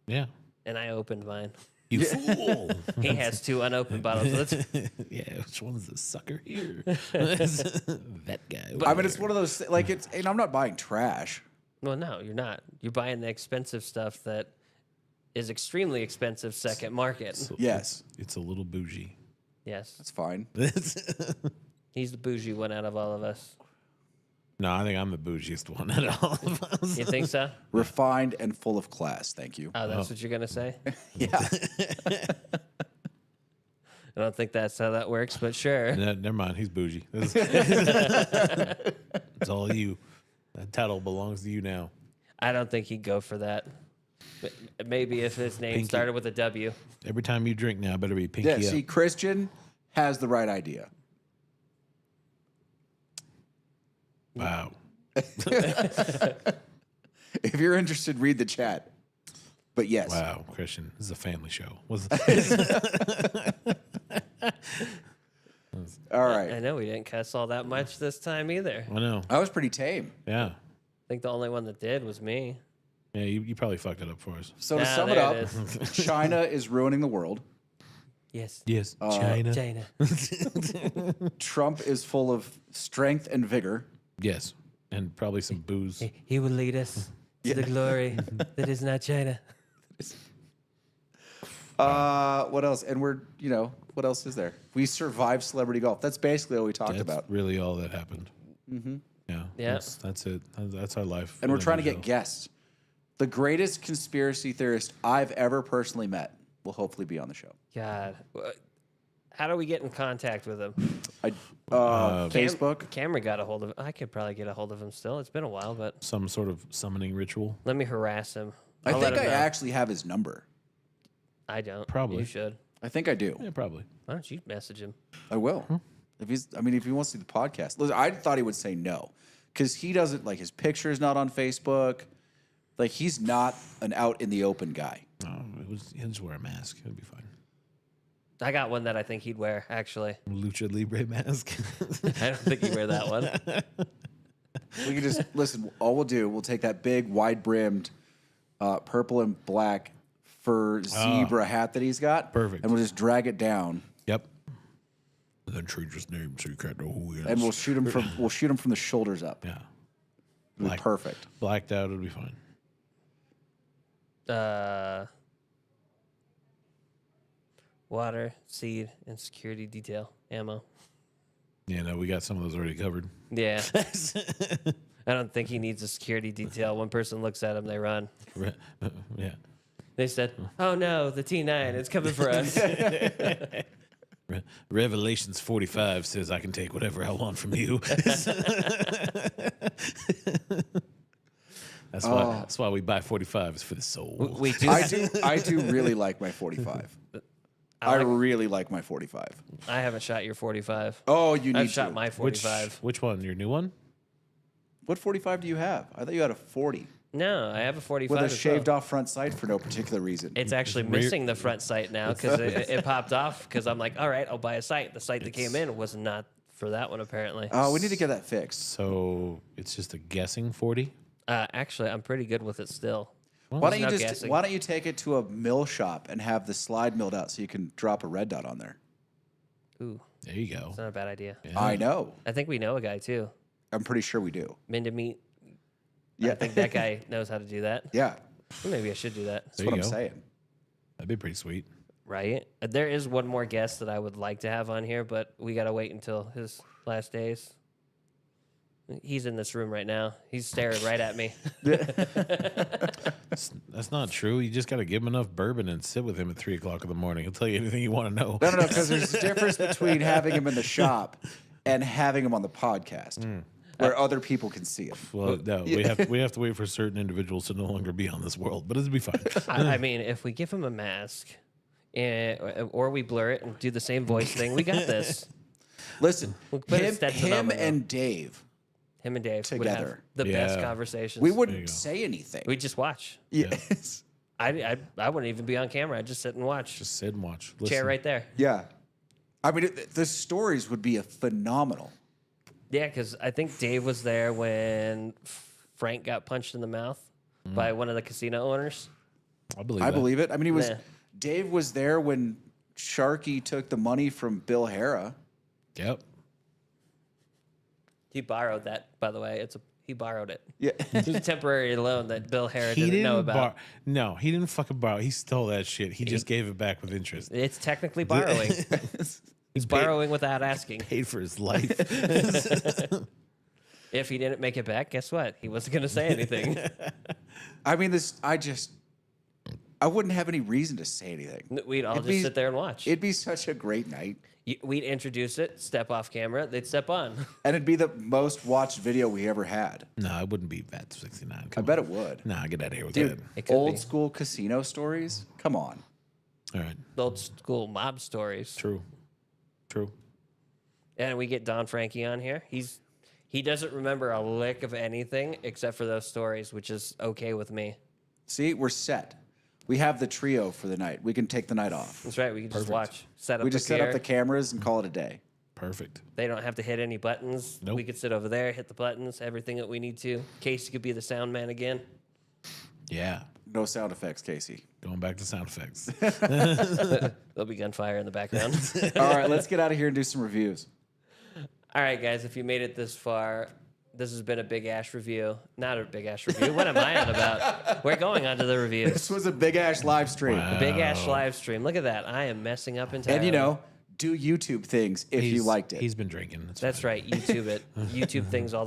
Yeah. And I opened mine. You fool. He has 2 unopened bottles. Yeah, which one's the sucker here? That guy. I mean, it's one of those like it's. And I'm not buying trash. Well, no, you're not. You're buying the expensive stuff that is extremely expensive second market. Yes, It's a little bougie. Yes, that's fine. he's the bougie one out of all of us. No, I think I'm the bougiest one out of all of us. You think so? Refined and full of class. Thank you. Oh, that's what you're gonna say. Yeah. I don't think that's how that works, but sure. Never mind. He's bougie. It's all you. That title belongs to you now. I don't think he'd go for that. Maybe if his name Pinky. started with a W. Every time you drink now, better be pinky Yeah. up. See, Christian has the right idea. Wow. If you're interested, read the chat. But yes, Wow, Christian. This is a family show. all right. I know we didn't cuss all that much this time either. I I know. I was pretty tame. Yeah. think the only one that did was me. Yeah, you probably fucked it up for us. So to Ah, sum it there up, it China is ruining the world. Yes. Yes, China. China. Trump is full of strength and vigor. Yes, and probably some booze. He will lead us to the glory that is not China. What else? And what else is there? We survived celebrity golf. That's basically all we talked That's about. really all that happened. Mm-hmm. Yeah. Yeah. That's it. That's our life. And we're in a trying to get nutshell. guests. The greatest conspiracy theorist I've ever personally met will hopefully be on the show. God. How do we get in contact with him? Facebook. Cameron got a hold of him. I could probably get a hold of him still. It's been a while, but Some sort of summoning ritual. let me harass him. I I'll let think him I know. actually have his number. I don't. Probably. You should. I think I do. Yeah, probably. Why don't you message him? I will. If he wants to do the podcast. Listen, I thought he would say no because he doesn't like his picture is not on Facebook. Like he's not an out in the open guy. He'll just wear a mask. It'll be fine. I got one that I think he'd wear, actually. Lucha Libre mask. I don't think he'd wear that one. We can just listen. All we'll do, we'll take that big, wide brimmed, purple and black fur zebra hat that he's got. Perfect. And we'll just drag it down, Yep. And then change his name so you can't know who he is. and we'll shoot him from the shoulders up. Yeah. It'll be perfect. Blacked out, it'll be fine. Water, seed, and security detail ammo. Yeah, no, we got some of those already covered. Yeah. I don't think he needs a security detail. One person looks at him, they run. Yeah. They said, "Oh no, the T9, it's coming for us." Revelations 45 says I can take whatever I want from you. That's why we buy 45s for the soul. We do. I do really like my 45. I really like my 45. I haven't shot your 45. Oh, you need I've to. shot my 45. Which one? Your new one? What 45 do you have? I thought you had a 40 No, I have a 45. with a as well. shaved off front sight for no particular reason. It's actually missing the front sight now because it popped off. Because I'm like, all right, I'll buy a sight. The sight that came in was not for that one apparently. Oh, we need to get that fixed. So it's just a guessing 40? Actually, I'm pretty good with it still. Why don't you no just guessing. Why don't you take it to a mill shop and have the slide milled out so you can drop a red dot on there? Ooh, There you go. it's not a bad idea. Yeah. I know. I think we know a guy too. I'm pretty sure we do. Minda Meat. Yeah. I think that guy knows how to do that. Yeah, Maybe I should do that. that's There what you I'm go. saying. That'd be pretty sweet. Right? There is one more guest that I would like to have on here, but we got to wait until his last days. He's in this room right now. He's staring right at me. That's not true. You just got to give him enough bourbon and sit with him at 3 o'clock in the morning. He'll tell you anything you want to know. No, because there's a difference between having him in the shop and having him on the podcast where other people can see him. Well, no, we have to wait for certain individuals to no longer be on this world, but it'll be fine. I mean, if we give him a mask, or we blur it and do the same voice thing, we got this. Listen, We'll put a Stetson on him the wall. and Dave, Him and Dave would have Together. the best Yeah. conversations. we you wouldn't go. say anything. We'd just watch. Yes. I wouldn't even be on camera. I'd just sit and watch. Just sit and watch. Chair Listen. right there. Yeah. I mean, the stories would be phenomenal. Yeah, because I think Dave was there when Frank got punched in the mouth by one of the casino owners. I believe I that. believe it. I mean, Yeah. Dave was there when Sharky took the money from Bill Hara. Yep. He borrowed that, by the way. He borrowed it. Yeah. It was a temporary loan that Bill Hare He didn't know about. No, he didn't fucking borrow. He stole that shit. He just gave it back with interest. It's technically borrowing. He's borrowing without asking. Paid for his life. If he didn't make it back, guess what? He wasn't going to say anything. I mean, I wouldn't have any reason to say anything. We'd all It'd just be- sit there and watch. It'd be such a great night. We'd introduce it, step off camera, they'd step on. And it'd be the most watched video we ever had. No, it wouldn't be VAT 69. I bet it would. Nah, get out of here with Dude, that. It could old be. school casino stories? Come on. All right. Old school mob stories. True. True. And we get Don Frankie on here. He doesn't remember a lick of anything except for those stories, which is okay with me. See, we're set. We have the trio for the night. We can take the night off. That's right. We can just watch, set up We the just set up gear. the cameras and call it a day. Perfect. They don't have to hit any buttons. Nope. We could sit over there, hit the buttons, everything that we need to. Casey could be the sound man again. Yeah. No sound effects, Casey. Going back to sound effects. There'll be gunfire in the background. All right, let's get out of here and do some reviews. All right, guys, if you made it this far, this has been a Big Ash review. Not a Big Ash review. What am I on about? We're going on to the reviews. This was a big ash live stream. The Big Ash live stream. Look at that. I am messing up entirely. And you know, do YouTube things if you liked it. He's been drinking. That's right. YouTube it. YouTube things all